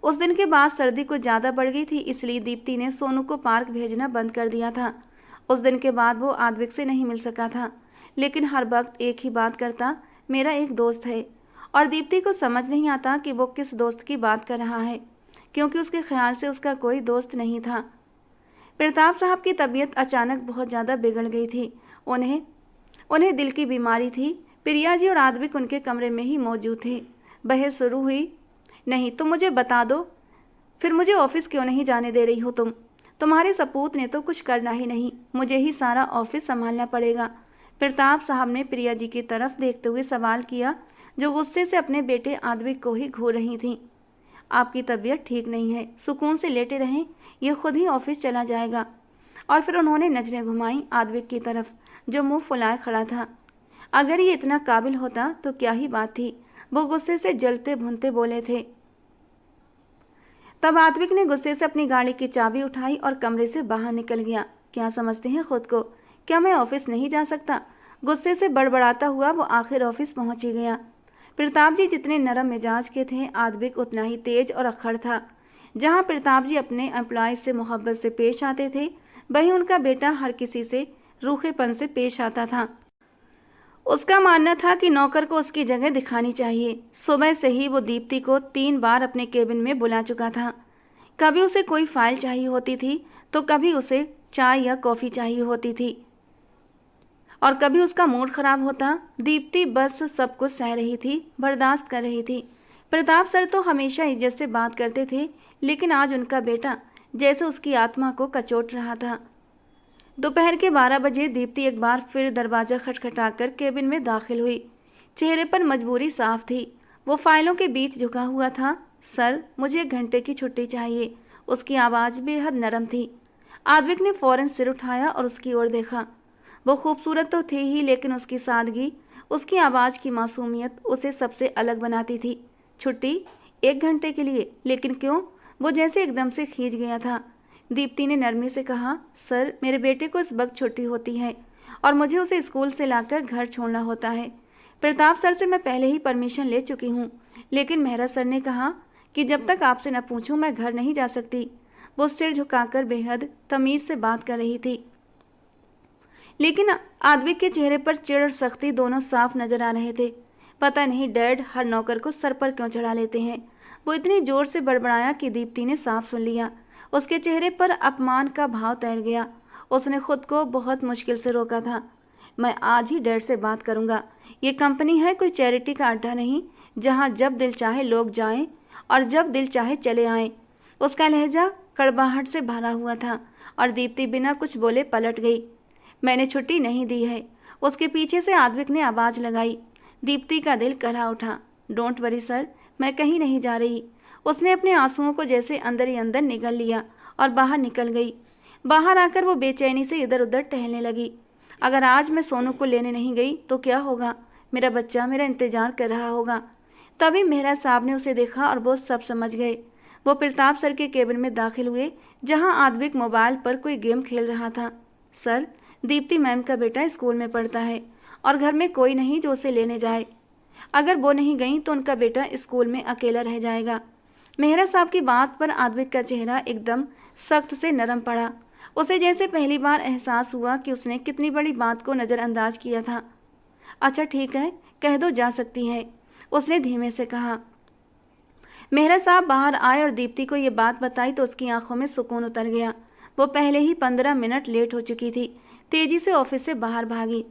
उस दिन के बाद सर्दी कुछ ज़्यादा बढ़ गई थी, इसलिए दीप्ति ने सोनू को पार्क भेजना बंद कर दिया था। उस दिन के बाद वो आद्विक से नहीं मिल सका था, लेकिन हर वक्त एक ही बात करता, मेरा एक दोस्त है। और दीप्ति को समझ नहीं आता कि वो किस दोस्त की बात कर रहा है, क्योंकि उसके ख्याल से उसका कोई दोस्त नहीं था। प्रताप साहब की तबीयत अचानक बहुत ज़्यादा बिगड़ गई थी। उन्हें दिल की बीमारी थी। प्रिया जी और आद्विक उनके कमरे में ही मौजूद थे। बहस शुरू हुई, नहीं तुम मुझे बता दो, फिर मुझे ऑफिस क्यों नहीं जाने दे रही हो तुम? तुम्हारे सपूत ने तो कुछ करना ही नहीं, मुझे ही सारा ऑफिस संभालना पड़ेगा। प्रताप साहब ने प्रिया जी की तरफ देखते हुए सवाल किया, जो गुस्से से अपने बेटे आद्विक को ही घूर रही थीं। आपकी तबीयत ठीक नहीं है, सुकून से लेटे रहें, ये खुद ही ऑफिस चला जाएगा। और फिर उन्होंने नजरें घुमाई आद्विक की तरफ, जो मुंह फुलाए खड़ा था। अगर ये इतना काबिल होता तो क्या ही बात थी, वो गुस्से से जलते भुनते बोले थे। तब आद्विक ने गुस्से से अपनी गाड़ी की चाबी उठाई और कमरे से बाहर निकल गया। क्या समझते हैं खुद को? क्या मैं ऑफिस नहीं जा सकता? गुस्से से बड़बड़ाता हुआ वो आखिर ऑफिस पहुंच ही गया। प्रताप जी जितने नरम मिजाज के थे, आद्विक उतना ही तेज और अक्खड़ था। जहां प्रताप जी अपने एम्प्लॉय से मोहब्बत से पेश आते थे, वहीं उनका बेटा हर किसी से रूखेपन से पेश आता था। उसका मानना था कि नौकर को उसकी जगह दिखानी चाहिए। सुबह से ही वो दीप्ति को 3 बार अपने केबिन में बुला चुका था। कभी उसे कोई फाइल चाहिए होती थी, तो कभी उसे चाय या कॉफ़ी चाहिए होती थी, और कभी उसका मूड खराब होता। दीप्ति बस सब कुछ सह रही थी, बर्दाश्त कर रही थी। प्रताप सर तो हमेशा इज्जत से बात करते थे, लेकिन आज उनका बेटा जैसे उसकी आत्मा को कचोट रहा था। दोपहर के 12 बजे दीप्ति एक बार फिर दरवाज़ा खटखटाकर केबिन में दाखिल हुई। चेहरे पर मजबूरी साफ थी। वो फाइलों के बीच झुका हुआ था। सर, मुझे 1 घंटे की छुट्टी चाहिए। उसकी आवाज़ बेहद नरम थी। आद्विक ने फौरन सिर उठाया और उसकी ओर देखा। वो खूबसूरत तो थी ही, लेकिन उसकी सादगी, उसकी आवाज़ की मासूमियत उसे सबसे अलग बनाती थी। छुट्टी? 1 घंटे के लिए? लेकिन क्यों? वो जैसे एकदम से खींच गया था। दीप्ति ने नरमी से कहा, सर, मेरे बेटे को इस वक्त छुट्टी होती है और मुझे उसे स्कूल से लाकर घर छोड़ना होता है। प्रताप सर से मैं पहले ही परमिशन ले चुकी हूँ, लेकिन मेहरा सर ने कहा कि जब तक आपसे न पूछूं मैं घर नहीं जा सकती। वो सिर झुकाकर बेहद तमीज़ से बात कर रही थी, लेकिन आद्विक के चेहरे पर चिढ़ और सख्ती दोनों साफ नजर आ रहे थे। पता नहीं डैड हर नौकर को सर पर क्यों चढ़ा लेते हैं। वो इतनी जोर से बड़बड़ाया कि दीप्ति ने साफ सुन लिया। उसके चेहरे पर अपमान का भाव तैर गया। उसने खुद को बहुत मुश्किल से रोका था। मैं आज ही डैड से बात करूंगा। ये कंपनी है, कोई चैरिटी का अड्डा नहीं, जहां जब दिल चाहे लोग जाएं और जब दिल चाहे चले आएं। उसका लहजा कड़वाहट से भरा हुआ था और दीप्ति बिना कुछ बोले पलट गई। मैंने छुट्टी नहीं दी है। उसके पीछे से आद्विक ने आवाज़ लगाई। दीप्ति का दिल करा उठा। डोंट वरी सर, मैं कहीं नहीं जा रही। उसने अपने आंसुओं को जैसे अंदर ही अंदर निगल लिया और बाहर निकल गई। बाहर आकर वो बेचैनी से इधर उधर टहलने लगी। अगर आज मैं सोनू को लेने नहीं गई तो क्या होगा? मेरा बच्चा मेरा इंतजार कर रहा होगा। तभी मेहरा साहब ने उसे देखा और वो सब समझ गए। वो प्रताप सर के केबिन में दाखिल हुए, जहां आद्विक मोबाइल पर कोई गेम खेल रहा था। सर, दीप्ति मैम का बेटा स्कूल में पढ़ता है और घर में कोई नहीं जो उसे लेने जाए। अगर वो नहीं गई तो उनका बेटा स्कूल में अकेला रह जाएगा। मेहरा साहब की बात पर आद्विक का चेहरा एकदम सख्त से नरम पड़ा। उसे जैसे पहली बार एहसास हुआ कि उसने कितनी बड़ी बात को नज़रअंदाज किया था। अच्छा ठीक है, कह दो जा सकती है, उसने धीमे से कहा। मेहरा साहब बाहर आए और दीप्ति को ये बात बताई तो उसकी आंखों में सुकून उतर गया। वो पहले ही 15 मिनट लेट हो चुकी थी। तेजी से ऑफिस से बाहर भागी।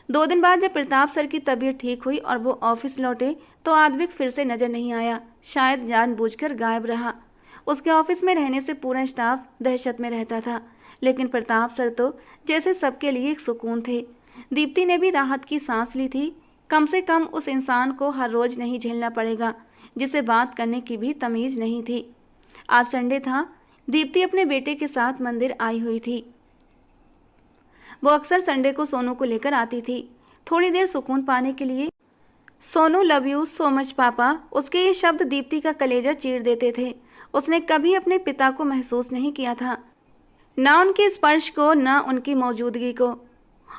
2 दिन बाद जब प्रताप सर की तबीयत ठीक हुई और वो ऑफिस लौटे तो आद्विक फिर से नजर नहीं आया। शायद जानबूझकर गायब रहा। उसके ऑफिस में रहने से पूरा स्टाफ दहशत में रहता था, लेकिन प्रताप सर तो जैसे सबके लिए एक सुकून थे। दीप्ति ने भी राहत की सांस ली थी। कम से कम उस इंसान को हर रोज नहीं झेलना पड़ेगा जिसे बात करने की भी तमीज नहीं थी। आज संडे था। दीप्ति अपने बेटे के साथ मंदिर आई हुई थी। वो अक्सर संडे को सोनू को लेकर आती थी, थोड़ी देर सुकून पाने के लिए। Sonu love you so much पापा, उसके ये शब्द दीप्ति का कलेजा चीर देते थे। उसने कभी अपने पिता को महसूस नहीं किया था। ना उनके स्पर्श को, ना उनकी मौजूदगी को।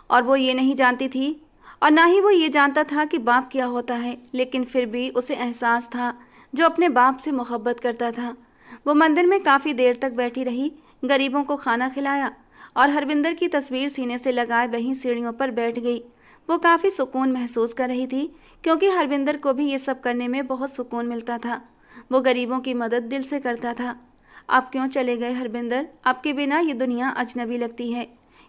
और वो ये नहीं जानती थी और ना ही वो ये जानता था कि बाप क्या होता है, लेकिन फिर भी उसे एहसास था जो अपने बाप से मोहब्बत करता था। वो मंदिर में काफ़ी देर तक बैठी रही, गरीबों को खाना खिलाया और हरविंदर की तस्वीर सीने से लगाए वहीं सीढ़ियों पर बैठ गई। वो काफ़ी सुकून महसूस कर रही थी क्योंकि हरविंदर को भी ये सब करने में बहुत सुकून मिलता था। वो गरीबों की मदद दिल से करता था। आप क्यों चले गए हरविंदर? आपके बिना ये दुनिया अजनबी लगती है,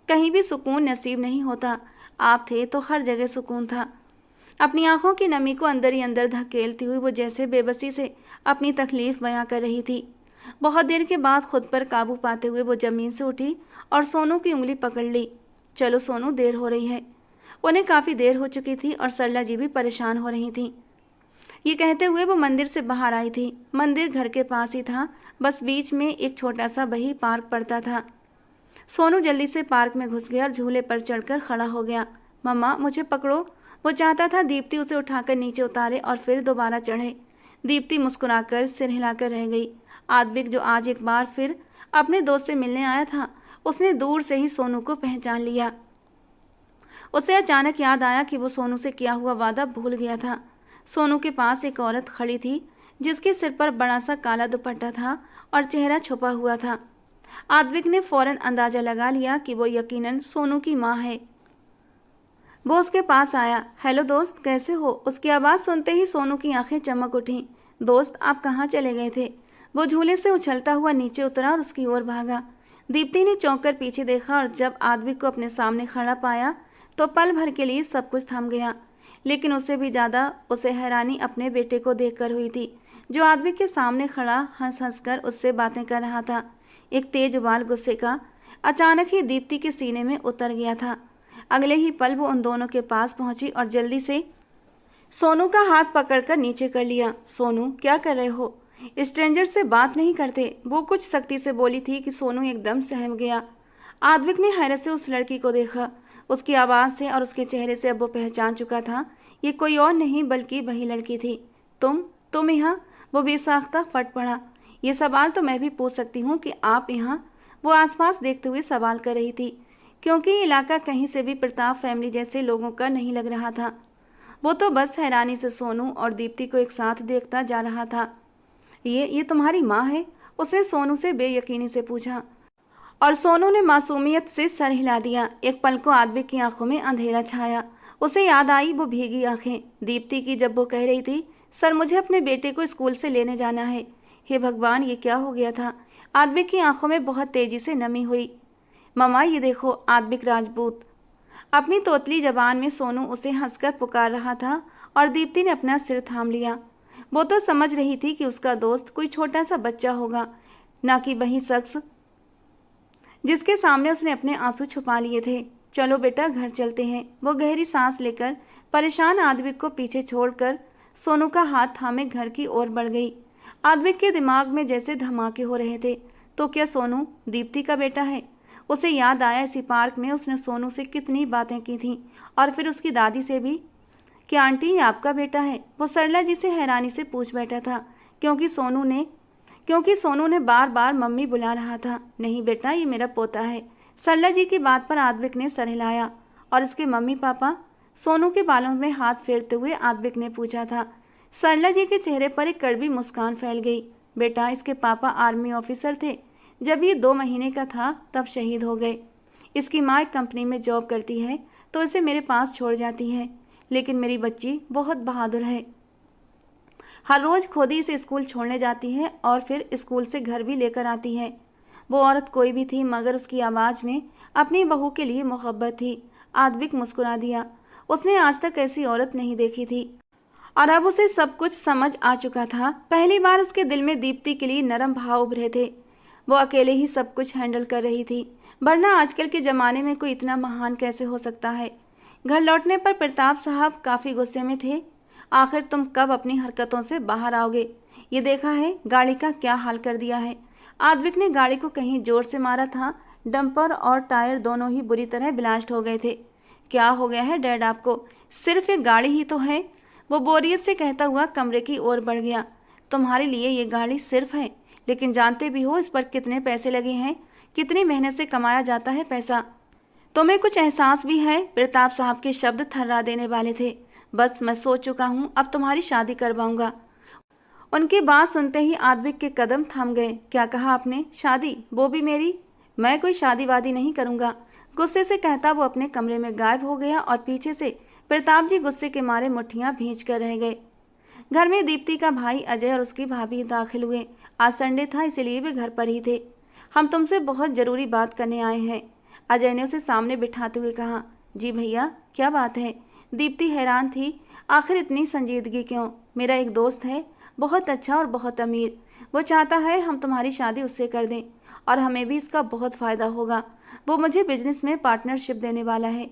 कहीं भी सुकून नसीब नहीं होता। आप थे तो हर जगह सुकून था। अपनी आंखों की नमी को अंदर ही अंदर धकेलती हुई वो जैसे बेबसी से अपनी तकलीफ बयां कर रही थी। बहुत देर के बाद खुद पर काबू पाते हुए वो जमीन से उठी और सोनू की उंगली पकड़ ली। चलो सोनू, देर हो रही है। उन्हें काफ़ी देर हो चुकी थी और सरला जी भी परेशान हो रही थीं। ये कहते हुए वो मंदिर से बाहर आई थी। मंदिर घर के पास ही था, बस बीच में एक छोटा सा वही पार्क पड़ता था। सोनू जल्दी से पार्क में घुस गया और झूले पर चढ़कर खड़ा हो गया। मम्मा, मुझे पकड़ो। वो चाहता था दीप्ति उसे उठाकर नीचे उतारे और फिर दोबारा चढ़े। दीप्ति मुस्कुराकर सिर हिलाकर रह गई। आद्विक, जो आज एक बार फिर अपने दोस्त से मिलने आया था, उसने दूर से ही सोनू को पहचान लिया। उसे अचानक याद आया कि वो सोनू से किया हुआ वादा भूल गया था। सोनू के पास एक औरत खड़ी थी जिसके सिर पर बड़ा सा काला दुपट्टा था और चेहरा छुपा हुआ था। आद्विक ने फौरन अंदाजा लगा लिया कि वो यकीनन सोनू की माँ है। वो उसके पास आया। हेलो दोस्त, कैसे हो? उसकी आवाज़ सुनते ही सोनू की आंखें चमक उठीं। दोस्त, आप कहाँ चले गए थे? वो झूले से उछलता हुआ नीचे उतरा और उसकी ओर भागा। दीप्ति ने चौंक कर पीछे देखा और जब आद्विक को अपने सामने खड़ा पाया तो पल भर के लिए सब कुछ थम गया। लेकिन उससे भी ज़्यादा उसे हैरानी अपने बेटे को देखकर हुई थी, जो आद्विक के सामने खड़ा हंस हंस कर उससे बातें कर रहा था। एक तेज उबाल गुस्से का अचानक ही दीप्ति के सीने में उतर गया था। अगले ही पल वो उन दोनों के पास पहुंची और जल्दी से सोनू का हाथ पकड़कर नीचे कर लिया। सोनू, क्या कर रहे हो? स्ट्रेंजर से बात नहीं करते, वो कुछ सख्ती से बोली थी कि सोनू एकदम सहम गया। आद्विक ने हैरत से उस लड़की को देखा। उसकी आवाज़ से और उसके चेहरे से अब वो पहचान चुका था, ये कोई और नहीं बल्कि वही लड़की थी। तुम यहाँ? वो बेसाख्ता फट पड़ा। ये सवाल तो मैं भी पूछ सकती हूँ कि आप यहाँ? वो आसपास देखते हुए सवाल कर रही थी, क्योंकि ये इलाका कहीं से भी प्रताप फैमिली जैसे लोगों का नहीं लग रहा था। वो तो बस हैरानी से सोनू और दीप्ति को एक साथ देखता जा रहा था। ये तुम्हारी माँ है? उसने सोनू से बेयकीनी से पूछा और सोनू ने मासूमियत से सर हिला दिया। एक पल को आद्विक की आंखों में अंधेरा छाया। उसे याद आई वो भीगी आंखें दीप्ति की जब वो कह रही थी, सर मुझे अपने बेटे को स्कूल से लेने जाना है। हे भगवान, ये क्या हो गया था? आद्विक की आंखों में बहुत तेजी से नमी हुई। ममा, ये देखो, आद्विक राजपूत। अपनी तोतली जबान में सोनू उसे हंसकर पुकार रहा था और दीप्ति ने अपना सिर थाम लिया। वो तो समझ रही थी कि उसका दोस्त कोई छोटा सा बच्चा होगा, ना कि वही शख्स जिसके सामने उसने अपने आंसू छुपा लिए थे। चलो बेटा, घर चलते हैं। वो गहरी सांस लेकर परेशान आद्विक को पीछे छोड़कर सोनू का हाथ थामे घर की ओर बढ़ गई। आद्विक के दिमाग में जैसे धमाके हो रहे थे। तो क्या सोनू दीप्ति का बेटा है? उसे याद आया इसी पार्क में उसने सोनू से कितनी बातें की थीं और फिर उसकी दादी से भी। क्या आंटी, ये आपका बेटा है? वो सरला जी से हैरानी से पूछ बैठा था, क्योंकि सोनू ने बार बार मम्मी बुला रहा था। नहीं बेटा, ये मेरा पोता है। सरला जी की बात पर आद्विक ने सर हिलाया। और इसके मम्मी पापा? सोनू के बालों में हाथ फेरते हुए आद्विक ने पूछा था। सरला जी के चेहरे पर एक कड़वी मुस्कान फैल गई। बेटा, इसके पापा आर्मी ऑफिसर थे। जब ये 2 महीने का था तब शहीद हो गए। इसकी माँ एक कंपनी में जॉब करती है तो इसे मेरे पास छोड़ जाती है, लेकिन मेरी बच्ची बहुत बहादुर है। हर रोज़ खुद ही इसे स्कूल छोड़ने जाती है और फिर स्कूल से घर भी लेकर आती है। वो औरत कोई भी थी, मगर उसकी आवाज़ में अपनी बहू के लिए मोहब्बत थी। आद्विक मुस्कुरा दिया। उसने आज तक ऐसी औरत नहीं देखी थी और अब उसे सब कुछ समझ आ चुका था। पहली बार उसके दिल में दीप्ति के लिए नरम भाव उभरे थे। वो अकेले ही सब कुछ हैंडल कर रही थी, वरना आजकल के ज़माने में कोई इतना महान कैसे हो सकता है। घर लौटने पर प्रताप साहब काफ़ी गुस्से में थे। आखिर तुम कब अपनी हरकतों से बाहर आओगे? ये देखा है गाड़ी का क्या हाल कर दिया है। आद्विक ने गाड़ी को कहीं जोर से मारा था। डंपर और टायर दोनों ही बुरी तरह ब्लास्ट हो गए थे। क्या हो गया है डैड आपको? सिर्फ एक गाड़ी ही तो है, वो बोरियत से कहता हुआ कमरे की ओर बढ़ गया। तुम्हारे लिए ये गाड़ी सिर्फ है, लेकिन जानते भी हो इस पर कितने पैसे लगे हैं? कितनी मेहनत से कमाया जाता है पैसा। तुम्हें कुछ एहसास भी है? प्रताप साहब के शब्द थर्रा देने वाले थे। बस मैं सोच चुका हूँ, अब तुम्हारी शादी करवाऊंगा। उनकी बात सुनते ही आद्विक के कदम थम गए। क्या कहा आपने? शादी? वो भी मेरी? मैं कोई शादी वादी नहीं करूंगा, गुस्से से कहता वो अपने कमरे में गायब हो गया और पीछे से प्रताप जी गुस्से के मारे मुट्ठियां भींच कर रह गए। घर में दीप्ति का भाई अजय और उसकी भाभी दाखिल हुए। आज संडे था, इसलिए वे घर पर ही थे। हम तुमसे बहुत जरूरी बात करने आए हैं, अजय ने उसे सामने बिठाते हुए कहा। जी भैया, क्या बात है? दीप्ति हैरान थी, आखिर इतनी संजीदगी क्यों? मेरा एक दोस्त है, बहुत अच्छा और बहुत अमीर। वो चाहता है हम तुम्हारी शादी उससे कर दें और हमें भी इसका बहुत फ़ायदा होगा। वो मुझे बिजनेस में पार्टनरशिप देने वाला है।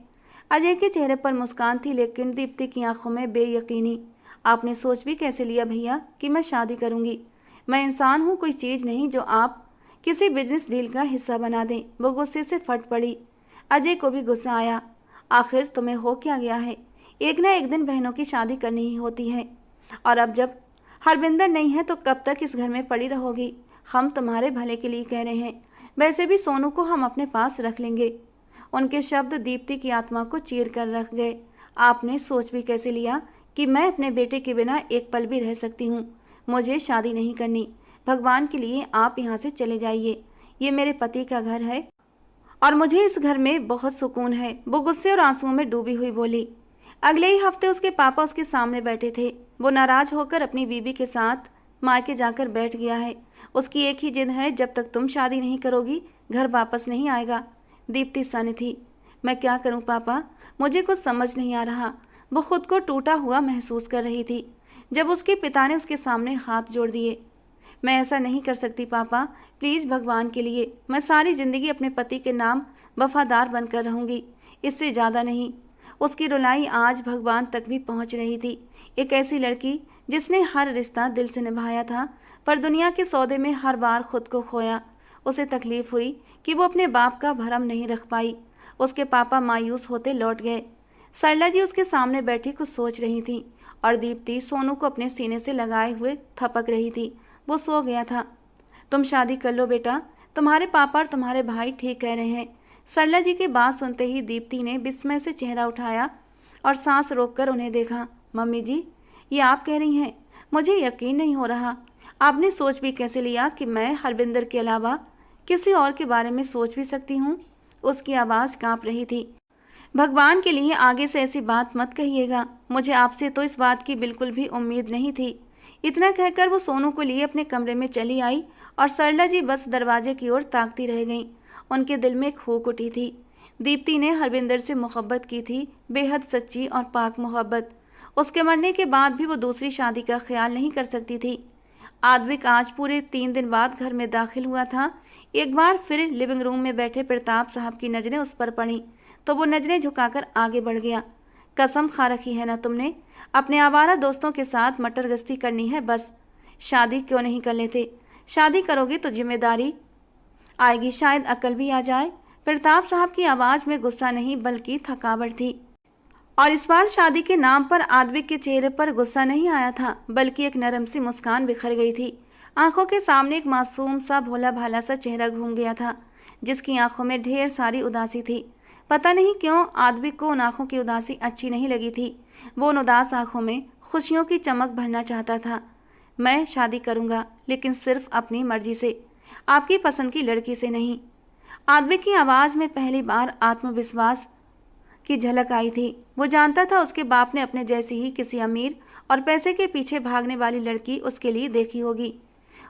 अजय के चेहरे पर मुस्कान थी, लेकिन दीप्ति की आंखों में बेयकीनी। आपने सोच भी कैसे लिया भैया कि मैं शादी करूंगी? मैं इंसान हूँ, कोई चीज़ नहीं जो आप किसी बिजनेस डील का हिस्सा बना दें। वो गुस्से से फट पड़ी। अजय को भी गुस्सा आया। आखिर तुम्हें हो क्या गया है? एक ना एक दिन बहनों की शादी करनी ही होती है, और अब जब हरविंदर नहीं है तो कब तक इस घर में पड़ी रहोगी? हम तुम्हारे भले के लिए कह रहे हैं, वैसे भी सोनू को हम अपने पास रख लेंगे। उनके शब्द दीप्ति की आत्मा को चीर कर रख गए। आपने सोच भी कैसे लिया कि मैं अपने बेटे के बिना एक पल भी रह सकती हूँ? मुझे शादी नहीं करनी। भगवान के लिए आप यहाँ से चले जाइए। ये मेरे पति का घर है और मुझे इस घर में बहुत सुकून है। वो गुस्से और आंसुओं में डूबी हुई बोली। अगले ही हफ्ते उसके पापा उसके सामने बैठे थे। वो नाराज होकर अपनी बीवी के साथ मायके जाकर बैठ गया है। उसकी एक ही जिद है, जब तक तुम शादी नहीं करोगी घर वापस नहीं आएगा। दीप्ति सन्न थी। मैं क्या करूं पापा, मुझे कुछ समझ नहीं आ रहा। वो खुद को टूटा हुआ महसूस कर रही थी जब उसके पिता ने उसके सामने हाथ जोड़ दिए। मैं ऐसा नहीं कर सकती पापा, प्लीज़ भगवान के लिए। मैं सारी ज़िंदगी अपने पति के नाम वफादार बनकर रहूँगी, इससे ज़्यादा नहीं। उसकी रुलाई आज भगवान तक भी पहुँच रही थी। एक ऐसी लड़की जिसने हर रिश्ता दिल से निभाया था, पर दुनिया के सौदे में हर बार खुद को खोया। उसे तकलीफ हुई कि वो अपने बाप का भरम नहीं रख पाई। उसके पापा मायूस होते लौट गए। सरला जी उसके सामने बैठी कुछ सोच रही थी और दीप्ति सोनू को अपने सीने से लगाए हुए थपक रही थी। वो सो गया था। तुम शादी कर लो बेटा, तुम्हारे पापा और तुम्हारे भाई ठीक कह रहे हैं। सरला जी की बात सुनते ही दीप्ति ने विस्मय से चेहरा उठाया और सांस रोककर उन्हें देखा। मम्मी जी, ये आप कह रही हैं? मुझे यकीन नहीं हो रहा। आपने सोच भी कैसे लिया कि मैं हरविंदर के अलावा किसी और के बारे में सोच भी सकती हूँ? उसकी आवाज़ कांप रही थी। भगवान के लिए आगे से ऐसी बात मत कहिएगा। मुझे आपसे तो इस बात की बिल्कुल भी उम्मीद नहीं थी। इतना कहकर वो सोनू को लिए अपने कमरे में चली आई और सरला जी बस दरवाजे की ओर ताकती रह गईं। उनके दिल में खूक उठी थी। दीप्ति ने हरविंदर से मोहब्बत की थी, बेहद सच्ची और पाक मोहब्बत। उसके मरने के बाद भी वो दूसरी शादी का ख्याल नहीं कर सकती थी। आद्विक आज पूरे 3 दिन बाद घर में दाखिल हुआ था। एक बार फिर लिविंग रूम में बैठे प्रताप साहब की नज़रें उस पर पड़ी तो वो नज़रें झुकाकर आगे बढ़ गया। कसम खा रखी है ना तुमने, अपने आवारा दोस्तों के साथ मटर गश्ती करनी है बस। शादी क्यों नहीं कर लेते? शादी करोगे तो जिम्मेदारी आएगी, शायद अकल भी आ जाए। प्रताप साहब की आवाज़ में गुस्सा नहीं बल्कि थकावट थी। और इस बार शादी के नाम पर आद्विक के चेहरे पर गुस्सा नहीं आया था, बल्कि एक नरम सी मुस्कान बिखर गई थी। आंखों के सामने एक मासूम सा भोला भाला सा चेहरा घूम गया था, जिसकी आंखों में ढेर सारी उदासी थी। पता नहीं क्यों आद्विक को उन आंखों की उदासी अच्छी नहीं लगी थी। वो उन उदास आंखों में खुशियों की चमक भरना चाहता था। मैं शादी करूंगा, लेकिन सिर्फ अपनी मर्जी से, आपकी पसंद की लड़की से नहीं। आद्विक की आवाज़ में पहली बार आत्मविश्वास की झलक आई थी। वो जानता था उसके बाप ने अपने जैसी ही किसी अमीर और पैसे के पीछे भागने वाली लड़की उसके लिए देखी होगी।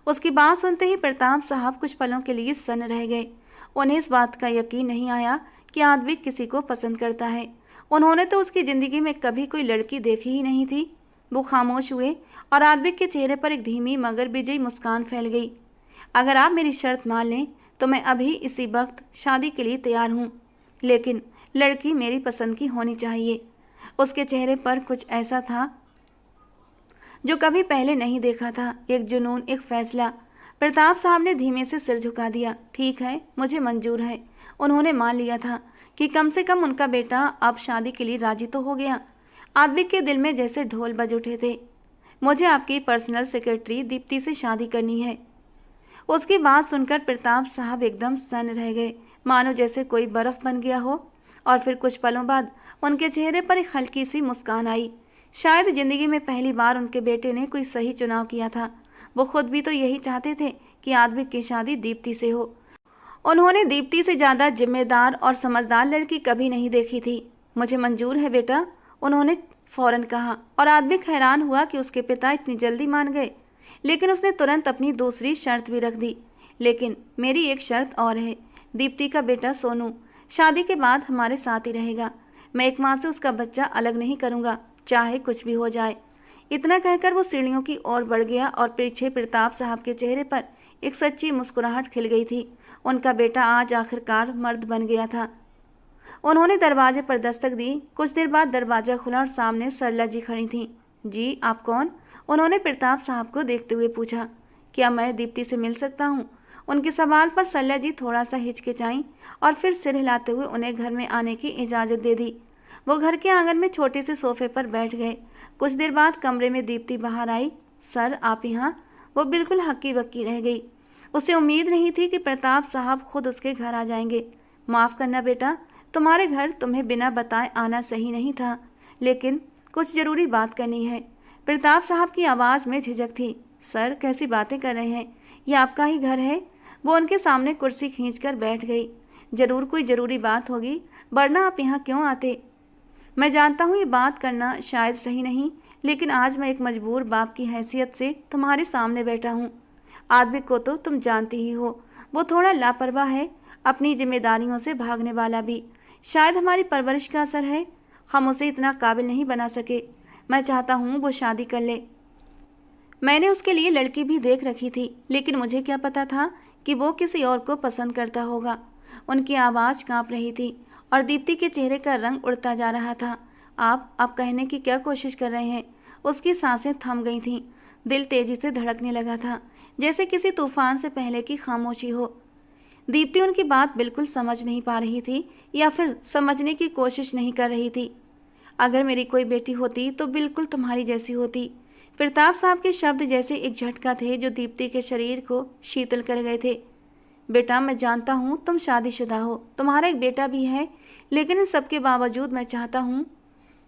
उसकी बात सुनते ही प्रताप साहब कुछ पलों के लिए सन्न रह गए। उन्हें इस बात का यकीन नहीं आया कि आद्विक किसी को पसंद करता है। उन्होंने तो उसकी ज़िंदगी में कभी कोई लड़की देखी ही नहीं थी। वो खामोश हुए और आद्विक के चेहरे पर एक धीमी मगर विजयी मुस्कान फैल गई। अगर आप मेरी शर्त मान लें तो मैं अभी इसी वक्त शादी के लिए तैयार हूँ, लेकिन लड़की मेरी पसंद की होनी चाहिए। उसके चेहरे पर कुछ ऐसा था जो कभी पहले नहीं देखा था, एक जुनून, एक फैसला। प्रताप साहब ने धीमे से सिर झुका दिया। ठीक है, मुझे मंजूर है। उन्होंने मान लिया था कि कम से कम उनका बेटा अब शादी के लिए राजी तो हो गया। आद्विक के दिल में जैसे ढोल बज उठे थे। मुझे आपकी पर्सनल सेक्रेटरी दीप्ति से शादी करनी है। उसकी बात सुनकर प्रताप साहब एकदम सन्न रह गए, मानो जैसे कोई बर्फ बन गया हो। और फिर कुछ पलों बाद उनके चेहरे पर एक हल्की सी मुस्कान आई। शायद जिंदगी में पहली बार उनके बेटे ने कोई सही चुनाव किया था। वो खुद भी तो यही चाहते थे कि आद्विक की शादी दीप्ति से हो। उन्होंने दीप्ति से ज्यादा जिम्मेदार और समझदार लड़की कभी नहीं देखी थी। मुझे मंजूर है बेटा, उन्होंने फौरन कहा। और आद्विक हैरान हुआ कि उसके पिता इतनी जल्दी मान गए, लेकिन उसने तुरंत अपनी दूसरी शर्त भी रख दी। लेकिन मेरी एक शर्त और है, दीप्ति का बेटा सोनू शादी के बाद हमारे साथ ही रहेगा। मैं एक माँ से उसका बच्चा अलग नहीं करूँगा, चाहे कुछ भी हो जाए। इतना कहकर वो सीढ़ियों की ओर बढ़ गया और पीछे प्रताप साहब के चेहरे पर एक सच्ची मुस्कुराहट खिल गई थी। उनका बेटा आज आखिरकार मर्द बन गया था। उन्होंने दरवाजे पर दस्तक दी। कुछ देर बाद दरवाजा खुला और सामने सरला जी खड़ी थीं। जी, आप कौन? उन्होंने प्रताप साहब को देखते हुए पूछा। क्या मैं दीप्ति से मिल सकता हूँ? उनके सवाल पर सरला जी थोड़ा सा हिचकिचाईं और फिर सिर हिलाते हुए उन्हें घर में आने की इजाज़त दे दी। वो घर के आंगन में छोटे से सोफे पर बैठ गए। कुछ देर बाद कमरे में दीप्ति बाहर आई। सर, आप यहाँ? वो बिल्कुल हक्की बक्की रह गई। उसे उम्मीद नहीं थी कि प्रताप साहब खुद उसके घर आ जाएंगे। माफ़ करना बेटा, तुम्हारे घर तुम्हें बिना बताए आना सही नहीं था, लेकिन कुछ ज़रूरी बात करनी है। प्रताप साहब की आवाज़ में झिझक थी। सर, कैसी बातें कर रहे हैं? यह आपका ही घर है। वो उनके सामने कुर्सी खींचकर बैठ गई। ज़रूर कोई ज़रूरी बात होगी, वरना आप यहाँ क्यों आते? मैं जानता हूँ ये बात करना शायद सही नहीं, लेकिन आज मैं एक मजबूर बाप की हैसियत से तुम्हारे सामने बैठा हूँ। आद्विक को तो तुम जानती ही हो, वो थोड़ा लापरवाह है, अपनी जिम्मेदारियों से भागने वाला भी। शायद हमारी परवरिश का असर है, हम उसे इतना काबिल नहीं बना सके। मैं चाहता हूँ वो शादी कर ले। मैंने उसके लिए लड़की भी देख रखी थी, लेकिन मुझे क्या पता था कि वो किसी और को पसंद करता होगा। उनकी आवाज़ कांप रही थी और दीप्ति के चेहरे का रंग उड़ता जा रहा था। आप कहने की क्या कोशिश कर रहे हैं? उसकी सांसें थम गई थीं। दिल तेजी से धड़कने लगा था, जैसे किसी तूफान से पहले की खामोशी हो। दीप्ति उनकी बात बिल्कुल समझ नहीं पा रही थी, या फिर समझने की कोशिश नहीं कर रही थी। अगर मेरी कोई बेटी होती तो बिल्कुल तुम्हारी जैसी होती। प्रताप साहब के शब्द जैसे एक झटका थे जो दीप्ति के शरीर को शीतल कर गए थे। बेटा, मैं जानता हूँ तुम शादीशुदा हो, तुम्हारा एक बेटा भी है, लेकिन इन सब के बावजूद मैं चाहता हूँ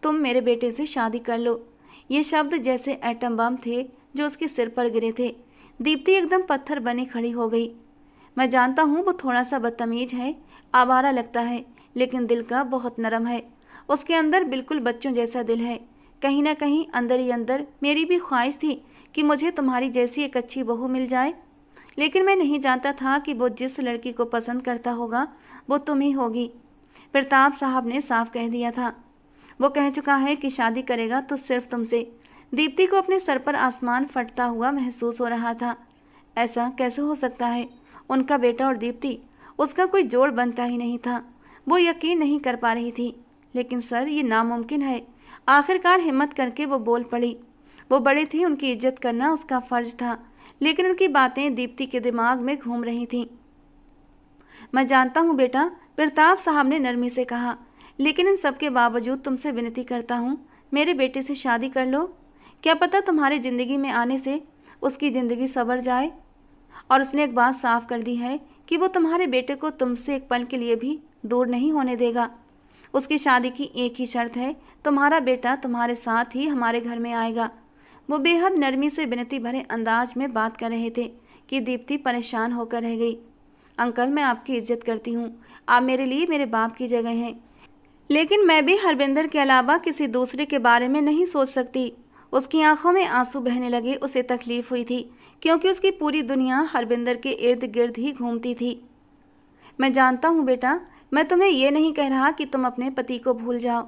तुम मेरे बेटे से शादी कर लो। ये शब्द जैसे एटम बम थे जो उसके सिर पर गिरे थे। दीप्ति एकदम पत्थर बनी खड़ी हो गई। मैं जानता हूँ वो थोड़ा सा बदतमीज है, आवारा लगता है, लेकिन दिल का बहुत नरम है। उसके अंदर बिल्कुल बच्चों जैसा दिल है। कहीं ना कहीं अंदर ही अंदर मेरी भी ख्वाहिश थी कि मुझे तुम्हारी जैसी एक अच्छी बहू मिल जाए, लेकिन मैं नहीं जानता था कि वो जिस लड़की को पसंद करता होगा वो तुम ही होगी। प्रताप साहब ने साफ कह दिया था। वो कह चुका है कि शादी करेगा तो सिर्फ तुमसे। दीप्ति को अपने सर पर आसमान फटता हुआ महसूस हो रहा था। ऐसा कैसे हो सकता है? उनका बेटा और दीप्ति, उसका कोई जोड़ बनता ही नहीं था। वो यकीन नहीं कर पा रही थी। लेकिन सर, ये नामुमकिन है। आखिरकार हिम्मत करके वो बोल पड़ी। वो बड़े थे, उनकी इज्जत करना उसका फर्ज था, लेकिन उनकी बातें दीप्ति के दिमाग में घूम रही थीं। मैं जानता हूँ बेटा, प्रताप साहब ने नरमी से कहा, लेकिन इन सब के बावजूद तुमसे विनती करता हूँ, मेरे बेटे से शादी कर लो। क्या पता तुम्हारी ज़िंदगी में आने से उसकी ज़िंदगी संवर जाए। और उसने एक बात साफ कर दी है कि वो तुम्हारे बेटे को तुमसे एक पल के लिए भी दूर नहीं होने देगा। उसकी शादी की एक ही शर्त है, तुम्हारा बेटा तुम्हारे साथ ही हमारे घर में आएगा। वो बेहद नरमी से विनती भरे अंदाज में बात कर रहे थे कि दीप्ति परेशान होकर रह गई। अंकल, मैं आपकी इज्जत करती हूँ, आप मेरे लिए मेरे बाप की जगह हैं, लेकिन मैं भी हरविंदर के अलावा किसी दूसरे के बारे में नहीं सोच सकती। उसकी आंखों में आंसू बहने लगे। उसे तकलीफ हुई थी क्योंकि उसकी पूरी दुनिया हरविंदर के इर्द गिर्द ही घूमती थी। मैं जानता हूँ बेटा, मैं तुम्हें ये नहीं कह रहा कि तुम अपने पति को भूल जाओ।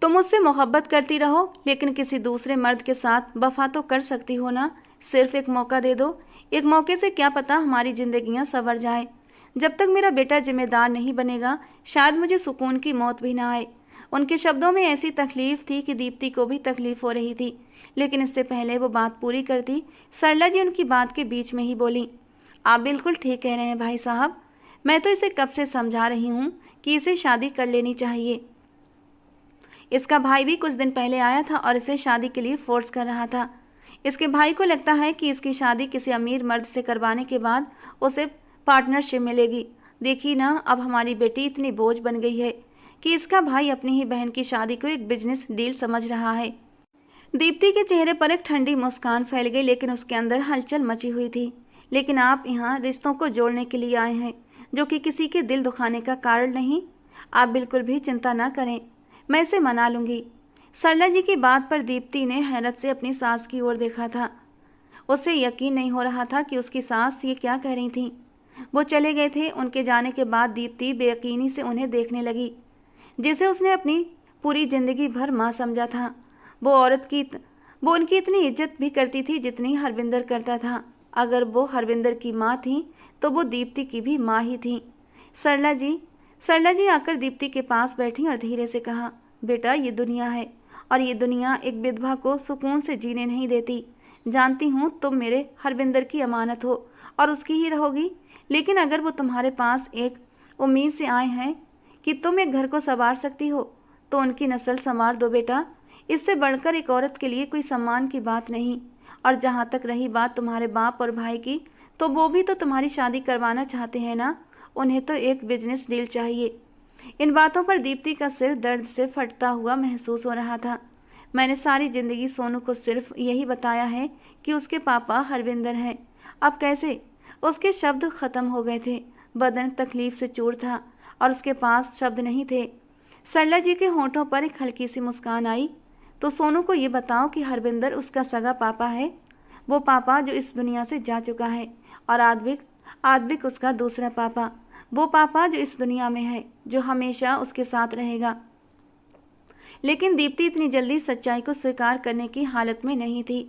तुम उससे मोहब्बत करती रहो, लेकिन किसी दूसरे मर्द के साथ वफा तो कर सकती हो ना। सिर्फ एक मौका दे दो। एक मौके से क्या पता हमारी जिंदगियां संवर जाए। जब तक मेरा बेटा जिम्मेदार नहीं बनेगा, शायद मुझे सुकून की मौत भी ना आए। उनके शब्दों में ऐसी तकलीफ थी कि दीप्ति को भी तकलीफ हो रही थी। लेकिन इससे पहले वो बात पूरी करती, सरला जी उनकी बात के बीच में ही बोली। आप बिल्कुल ठीक कह रहे हैं भाई साहब, मैं तो इसे कब से समझा रही हूँ कि इसे शादी कर लेनी चाहिए। इसका भाई भी कुछ दिन पहले आया था और इसे शादी के लिए फोर्स कर रहा था। इसके भाई को लगता है कि इसकी शादी किसी अमीर मर्द से करवाने के बाद उसे पार्टनरशिप मिलेगी। देखी ना, अब हमारी बेटी इतनी बोझ बन गई है कि इसका भाई अपनी ही बहन की शादी को एक बिजनेस डील समझ रहा है। दीप्ति के चेहरे पर एक ठंडी मुस्कान फैल गई, लेकिन उसके अंदर हलचल मची हुई थी। लेकिन आप यहाँ रिश्तों को जोड़ने के लिए आए हैं, जो कि किसी के दिल दुखाने का कारण नहीं। आप बिल्कुल भी चिंता ना करें, मैं इसे मना लूंगी। सरला जी की बात पर दीप्ति ने हैरत से अपनी सास की ओर देखा था। उसे यकीन नहीं हो रहा था कि उसकी सास ये क्या कह रही थी। वो चले गए थे। उनके जाने के बाद दीप्ति बेयकीनी से उन्हें देखने लगी, जिसे उसने अपनी पूरी जिंदगी भर माँ समझा था। वो उनकी इतनी इज्जत भी करती थी जितनी हरविंदर करता था। अगर वो हरविंदर की माँ थी तो वो दीप्ति की भी माँ ही थी। सरला जी आकर दीप्ति के पास बैठी और धीरे से कहा, बेटा, ये दुनिया है और ये दुनिया एक विधवा को सुकून से जीने नहीं देती। जानती हूँ तुम मेरे हरविंदर की अमानत हो और उसकी ही रहोगी, लेकिन अगर वो तुम्हारे पास एक उम्मीद से आए हैं कि तुम एक घर को संवार सकती हो तो उनकी नस्ल संवार दो बेटा। इससे बढ़कर एक औरत के लिए कोई सम्मान की बात नहीं। और जहाँ तक रही बात तुम्हारे बाप और भाई की, तो वो भी तो तुम्हारी शादी करवाना चाहते हैं ना। उन्हें तो एक बिजनेस डील चाहिए। इन बातों पर दीप्ति का सिर दर्द से फटता हुआ महसूस हो रहा था। मैंने सारी जिंदगी सोनू को सिर्फ यही बताया है कि उसके पापा हरविंदर हैं। अब कैसे? उसके शब्द खत्म हो गए थे। बदन तकलीफ से चूर था और उसके पास शब्द नहीं थे। सरला जी के होठों पर एक हल्की सी मुस्कान आई। तो सोनू को ये बताओ कि हरविंदर उसका सगा पापा है, वो पापा जो इस दुनिया से जा चुका है, और आद्विक उसका दूसरा पापा, वो पापा जो इस दुनिया में है, जो हमेशा उसके साथ रहेगा। लेकिन दीप्ति इतनी जल्दी सच्चाई को स्वीकार करने की हालत में नहीं थी।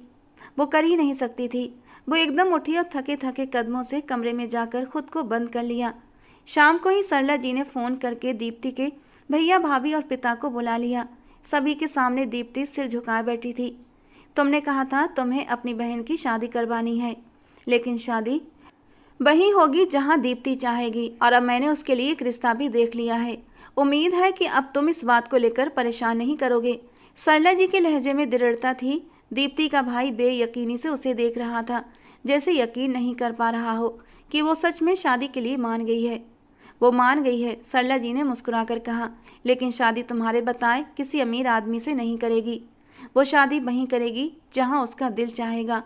वो कर ही नहीं सकती थी। वो एकदम उठी और थके थके कदमों से कमरे में जाकर खुद को बंद कर लिया। शाम को ही सरला जी ने फ़ोन करके दीप्ति के भैया, भाभी और पिता को बुला लिया। सभी के सामने दीप्ति सिर झुकाए बैठी थी। तुमने कहा था तुम्हें अपनी बहन की शादी करवानी है, लेकिन शादी वही होगी जहां दीप्ति चाहेगी, और अब मैंने उसके लिए एक रिश्ता भी देख लिया है। उम्मीद है कि अब तुम इस बात को लेकर परेशान नहीं करोगे। सरला जी के लहजे में दृढ़ता थी। दीप्ति का भाई बेयकीनी से उसे देख रहा था, जैसे यकीन नहीं कर पा रहा हो कि वो सच में शादी के लिए मान गई है। वो मान गई है, सरला जी ने मुस्कुराकर कहा, लेकिन शादी तुम्हारे बताए किसी अमीर आदमी से नहीं करेगी। वो शादी वहीं करेगी जहां उसका दिल चाहेगा।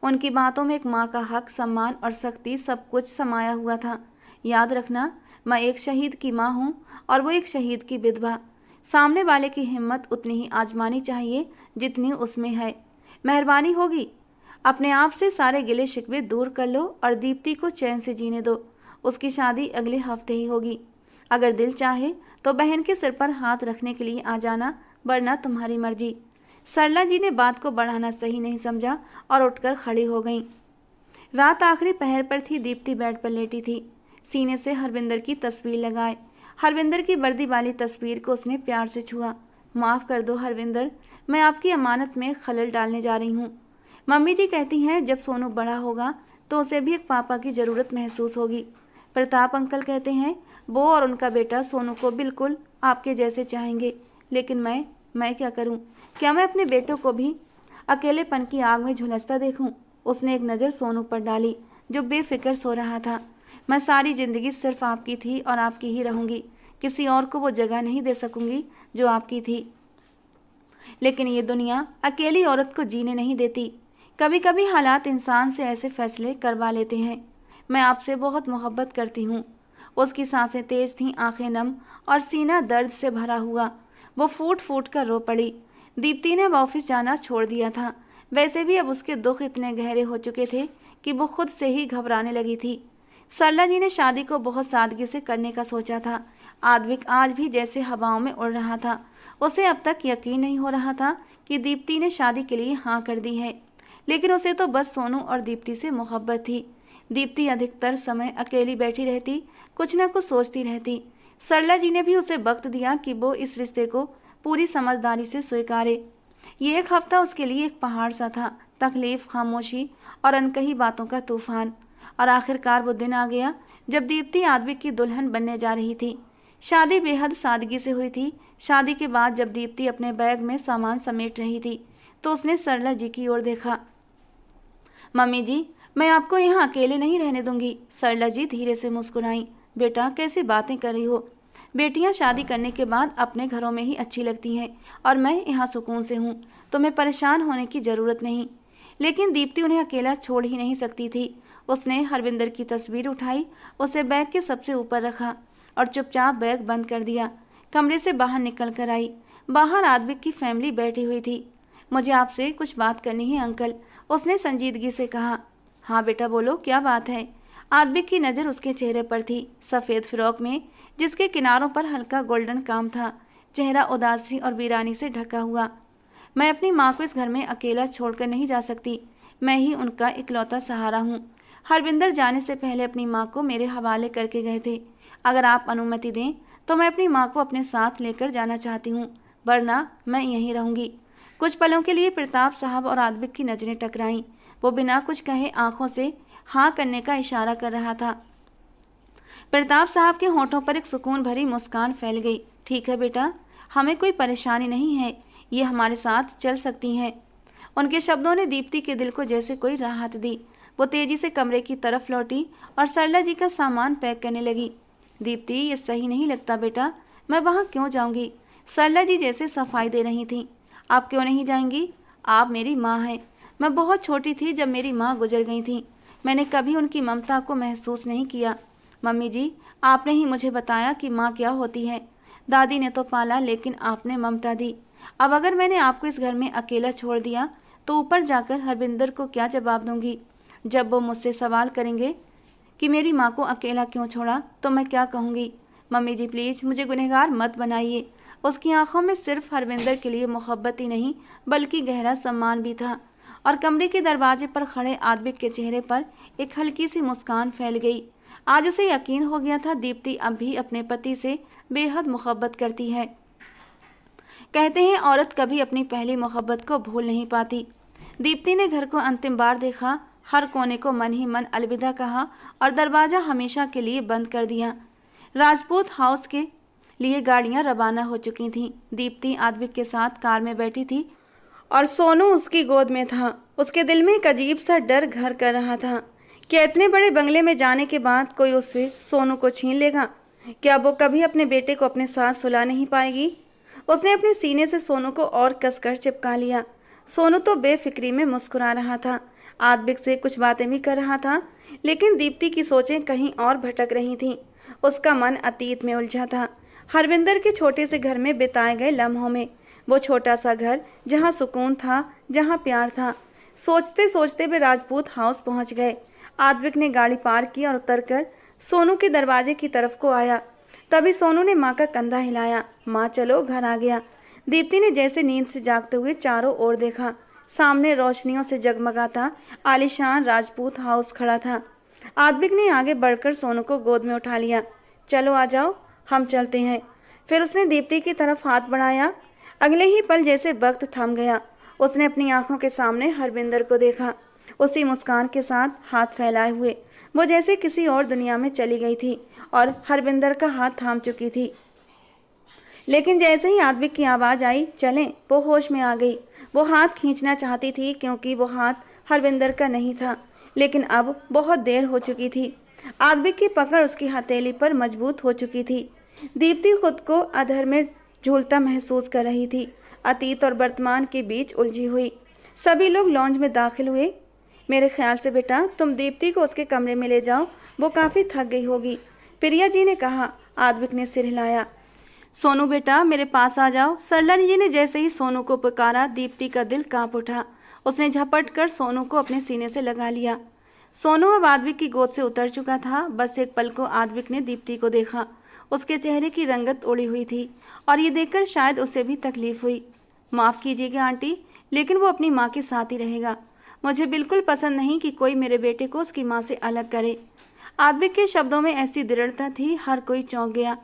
उनकी बातों में एक माँ का हक, सम्मान और सख्ती सब कुछ समाया हुआ था। याद रखना, मैं एक शहीद की माँ हूँ और वो एक शहीद की विधवा। सामने वाले की हिम्मत उतनी ही आजमानी चाहिए जितनी उसमें है। मेहरबानी होगी, अपने आप से सारे गिले शिकवे दूर कर लो और दीप्ति को चैन से जीने दो। उसकी शादी अगले हफ्ते ही होगी। अगर दिल चाहे तो बहन के सिर पर हाथ रखने के लिए आ जाना, वरना तुम्हारी मर्जी। सरला जी ने बात को बढ़ाना सही नहीं समझा और उठकर खड़ी हो गईं। रात आखिरी पहर पर थी। दीप्ति बेड पर लेटी थी, सीने से हरविंदर की तस्वीर लगाए। हरविंदर की वर्दी वाली तस्वीर को उसने प्यार से छुआ। माफ़ कर दो हरविंदर, मैं आपकी अमानत में खलल डालने जा रही हूँ। मम्मी जी कहती हैं जब सोनू बड़ा होगा तो उसे भी एक पापा की ज़रूरत महसूस होगी। प्रताप अंकल कहते हैं वो और उनका बेटा सोनू को बिल्कुल आपके जैसे चाहेंगे, लेकिन मैं क्या करूं? क्या मैं अपने बेटों को भी अकेलेपन की आग में झुलसता देखूं? उसने एक नज़र सोनू पर डाली, जो बेफिक्र सो रहा था। मैं सारी ज़िंदगी सिर्फ आपकी थी और आपकी ही रहूंगी। किसी और को वो जगह नहीं दे सकूंगी जो आपकी थी। लेकिन ये दुनिया अकेली औरत को जीने नहीं देती। कभी कभी हालात इंसान से ऐसे फैसले करवा लेते हैं। मैं आपसे बहुत मोहब्बत करती हूँ। उसकी सांसें तेज थीं, आंखें नम और सीना दर्द से भरा हुआ। वो फूट फूट कर रो पड़ी। दीप्ति ने अब ऑफिस जाना छोड़ दिया था। वैसे भी अब उसके दुख इतने गहरे हो चुके थे कि वो खुद से ही घबराने लगी थी। सरला जी ने शादी को बहुत सादगी से करने का सोचा था। आद्विक आज भी जैसे हवाओं में उड़ रहा था। उसे अब तक यकीन नहीं हो रहा था कि दीप्ति ने शादी के लिए हाँ कर दी है, लेकिन उसे तो बस सोनू और दीप्ति से मोहब्बत थी। दीप्ति अधिकतर समय अकेली बैठी रहती, कुछ न कुछ सोचती रहती। सरला जी ने भी उसे वक्त दिया कि वो इस रिश्ते को पूरी समझदारी से स्वीकारे। ये एक हफ्ता उसके लिए एक पहाड़ सा था, तकलीफ, खामोशी और अनकही बातों का तूफान। और आखिरकार वो दिन आ गया जब दीप्ति आद्विक की दुल्हन बनने जा रही थी। शादी बेहद सादगी से हुई थी। शादी के बाद जब दीप्ति अपने बैग में सामान समेट रही थी तो उसने सरला जी की ओर देखा। मम्मी जी, मैं आपको यहाँ अकेले नहीं रहने दूंगी। सरला जी धीरे से मुस्कुराई। बेटा, कैसी बातें कर रही हो? बेटियां शादी करने के बाद अपने घरों में ही अच्छी लगती हैं और मैं यहाँ सुकून से हूँ। तुम्हें परेशान होने की ज़रूरत नहीं। लेकिन दीप्ति उन्हें अकेला छोड़ ही नहीं सकती थी। उसने हरविंदर की तस्वीर उठाई, उसे बैग के सबसे ऊपर रखा और चुपचाप बैग बंद कर दिया। कमरे से बाहर निकल कर आई। बाहर आद्विक की फैमिली बैठी हुई थी। मुझे आपसे कुछ बात करनी है अंकल, उसने संजीदगी से कहा। हाँ बेटा बोलो, क्या बात है? आद्विक की नज़र उसके चेहरे पर थी, सफ़ेद फ्रॉक में जिसके किनारों पर हल्का गोल्डन काम था, चेहरा उदासी और वीरानी से ढका हुआ। मैं अपनी माँ को इस घर में अकेला छोड़कर नहीं जा सकती। मैं ही उनका इकलौता सहारा हूँ। हरविंदर जाने से पहले अपनी माँ को मेरे हवाले करके गए थे। अगर आप अनुमति दें तो मैं अपनी माँ को अपने साथ लेकर जाना चाहती हूँ, वरना मैं यहीं रहूँगी। कुछ पलों के लिए प्रताप साहब और आद्विक की नज़रें टकराईं। वो बिना कुछ कहे आंखों से हाँ करने का इशारा कर रहा था। प्रताप साहब के होठों पर एक सुकून भरी मुस्कान फैल गई। ठीक है बेटा, हमें कोई परेशानी नहीं है, ये हमारे साथ चल सकती हैं। उनके शब्दों ने दीप्ति के दिल को जैसे कोई राहत दी। वो तेजी से कमरे की तरफ लौटी और सरला जी का सामान पैक करने लगी। दीप्ति, ये सही नहीं लगता बेटा, मैं वहाँ क्यों जाऊँगी? सरला जी जैसे सफाई दे रही थीं। आप क्यों नहीं जाएंगी? आप मेरी माँ हैं। मैं बहुत छोटी थी जब मेरी माँ गुजर गई थी। मैंने कभी उनकी ममता को महसूस नहीं किया। मम्मी जी, आपने ही मुझे बताया कि माँ क्या होती है। दादी ने तो पाला, लेकिन आपने ममता दी। अब अगर मैंने आपको इस घर में अकेला छोड़ दिया तो ऊपर जाकर हरविंदर को क्या जवाब दूंगी? जब वो मुझसे सवाल करेंगे कि मेरी माँ को अकेला क्यों छोड़ा, तो मैं क्या कहूँगी? मम्मी जी प्लीज़ मुझे गुनहगार मत बनाइए। उसकी आंखों में सिर्फ हरविंदर के लिए मोहब्बत ही नहीं बल्कि गहरा सम्मान भी था। और कमरे के दरवाजे पर खड़े आद्विक के चेहरे पर एक हल्की सी मुस्कान फैल गई। आज उसे यकीन हो गया था दीप्ति अब भी अपने पति से बेहद मोहब्बत करती है। कहते हैं औरत कभी अपनी पहली मोहब्बत को भूल नहीं पाती। दीप्ति ने घर को अंतिम बार देखा, हर कोने को मन ही मन अलविदा कहा और दरवाज़ा हमेशा के लिए बंद कर दिया। राजपूत हाउस के लिए गाड़ियां रवाना हो चुकी थीं। दीप्ति आद्विक के साथ कार में बैठी थी और सोनू उसकी गोद में था। उसके दिल में एक अजीब सा डर घर कर रहा था। क्या इतने बड़े बंगले में जाने के बाद कोई उससे सोनू को छीन लेगा? क्या वो कभी अपने बेटे को अपने साथ सुला नहीं पाएगी? उसने अपने सीने से सोनू को और कसकर चिपका लिया। सोनू तो बेफिक्री में मुस्कुरा रहा था, आद्विक से कुछ बातें भी कर रहा था, लेकिन दीप्ति की सोचें कहीं और भटक रही थीं। उसका मन अतीत में उलझा था, हरविंदर के छोटे से घर में बिताए गए लम्हों में। वो छोटा सा घर जहाँ सुकून था, जहाँ प्यार था। सोचते सोचते वे राजपूत हाउस पहुँच गए। आद्विक ने गाड़ी पार की और उतरकर सोनू के दरवाजे की तरफ को आया। तभी सोनू ने माँ का कंधा हिलाया। माँ चलो, घर आ गया। दीप्ति ने जैसे नींद से जागते हुए चारों ओर देखा। सामने रोशनियों से जगमगाता आलीशान राजपूत हाउस खड़ा था। आद्विक ने आगे बढ़कर सोनू को गोद में उठा लिया। चलो आ जाओ, हम चलते हैं। फिर उसने दीप्ति की तरफ हाथ बढ़ाया। अगले ही पल जैसे वक्त थम गया। उसने अपनी आंखों के सामने हरविंदर को देखा, उसी मुस्कान के साथ हाथ फैलाए हुए। वो जैसे किसी और दुनिया में चली गई थी और हरविंदर का हाथ थाम चुकी थी। लेकिन जैसे ही आद्विक की आवाज़ आई चलें, वो होश में आ गई। वो हाथ खींचना चाहती थी क्योंकि वो हाथ हरविंदर का नहीं था, लेकिन अब बहुत देर हो चुकी थी। आद्विक की पकड़ उसकी हथेली पर मजबूत हो चुकी थी। दीप्ति खुद को अधर में झूलता महसूस कर रही थी, अतीत और वर्तमान के बीच उलझी हुई। सभी लोग लॉन्ज में दाखिल हुए। मेरे ख्याल से बेटा तुम दीप्ति को उसके कमरे में ले जाओ, वो काफ़ी थक गई होगी, प्रिया जी ने कहा। आद्विक ने सिर हिलाया। सोनू बेटा मेरे पास आ जाओ। सरला जी ने जैसे ही सोनू को पुकारा, दीप्ति का दिल कांप उठा। उसने झपट कर सोनू को अपने सीने से लगा लिया। सोनू अब आद्विक की गोद से उतर चुका था। बस एक पल को आद्विक ने दीप्ति को देखा। उसके चेहरे की रंगत उड़ी हुई थी और ये देखकर शायद उसे भी तकलीफ हुई। माफ़ कीजिएगा आंटी, लेकिन वो अपनी माँ के साथ ही रहेगा। मुझे बिल्कुल पसंद नहीं कि कोई मेरे बेटे को उसकी माँ से अलग करे। आद्विक के शब्दों में ऐसी दृढ़ता थी, हर कोई चौंक गया।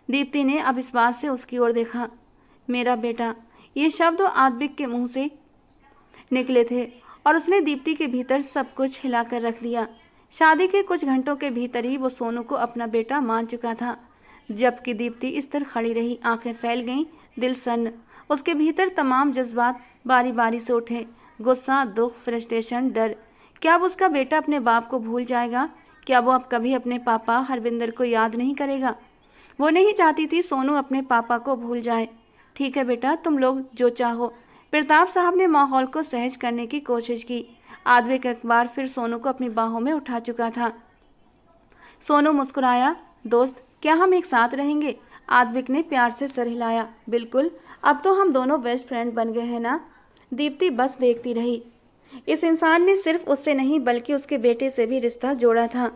दीप्ति ने अब इस बात से उसकी ओर देखा। मेरा बेटा, ये शब्द आद्विक के मुंह से निकले थे और उसने दीप्ति के भीतर सब कुछ हिलाकर रख दिया। शादी के कुछ घंटों के भीतर ही वो सोनू को अपना बेटा मान चुका था। जबकि दीप्ति इस तरह खड़ी रही, आंखें फैल गईं, दिल सन्न। उसके भीतर तमाम जज्बात बारी बारी से उठे, गुस्सा, दुख, फ्रस्ट्रेशन, डर। क्या अब उसका बेटा अपने बाप को भूल जाएगा? क्या वो अब कभी अपने पापा हरविंदर को याद नहीं करेगा? वो नहीं चाहती थी सोनू अपने पापा को भूल जाए। ठीक है बेटा, तुम लोग जो चाहो। प्रताप साहब ने माहौल को सहज करने की कोशिश की। आद्विक एक बार फिर सोनू को अपनी बाहों में उठा चुका था। सोनू मुस्कुराया। दोस्त, क्या हम एक साथ रहेंगे? आद्विक ने प्यार से सर हिलाया। बिल्कुल, अब तो हम दोनों बेस्ट फ्रेंड बन गए हैं ना। दीप्ति बस देखती रही। इस इंसान ने सिर्फ उससे नहीं बल्कि उसके बेटे से भी रिश्ता जोड़ा था।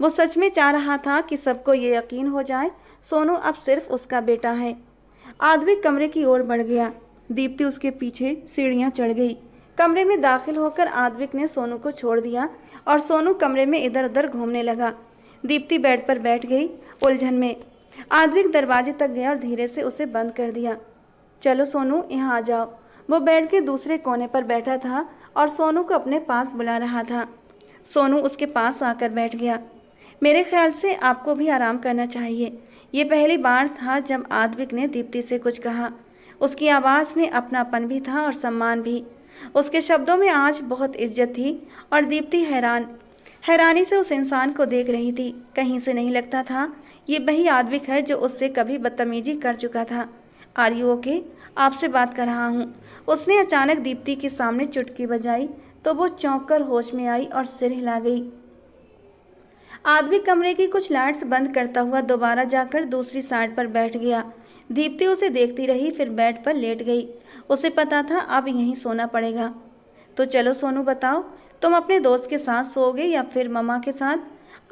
वो सच में चाह रहा था कि सबको ये यकीन हो जाए सोनू अब सिर्फ उसका बेटा है। आद्विक कमरे की ओर बढ़ गया। दीप्ति उसके पीछे सीढ़ियां चढ़ गई। कमरे में दाखिल होकर आद्विक ने सोनू को छोड़ दिया और सोनू कमरे में इधर उधर घूमने लगा। दीप्ति बेड पर बैठ गई उलझन में। आद्विक दरवाजे तक गया और धीरे से उसे बंद कर दिया। चलो सोनू, यहाँ आ जाओ। वो बेड के दूसरे कोने पर बैठा था और सोनू को अपने पास बुला रहा था। सोनू उसके पास आकर बैठ गया। मेरे ख्याल से आपको भी आराम करना चाहिए। ये पहली बार था जब आद्विक ने दीप्ति से कुछ कहा। उसकी आवाज़ में अपनापन भी था और सम्मान भी। उसके शब्दों में आज बहुत इज्जत थी और दीप्ति हैरानी से उस इंसान को देख रही थी। कहीं से नहीं लगता था ये वही आद्विक है जो उससे कभी बदतमीजी कर चुका था। Are you okay? आपसे बात कर रहा हूँ। उसने अचानक दीप्ति के सामने चुटकी बजाई तो वो चौंक कर होश में आई और सिर हिला गई। आद्विक कमरे की कुछ लाइट्स बंद करता हुआ दोबारा जाकर दूसरी साइड पर बैठ गया। दीप्ति उसे देखती रही, फिर बेड पर लेट गई। उसे पता था अब यहीं सोना पड़ेगा। तो चलो सोनू, बताओ, तुम अपने दोस्त के साथ सोओगे या फिर मम्मा के साथ?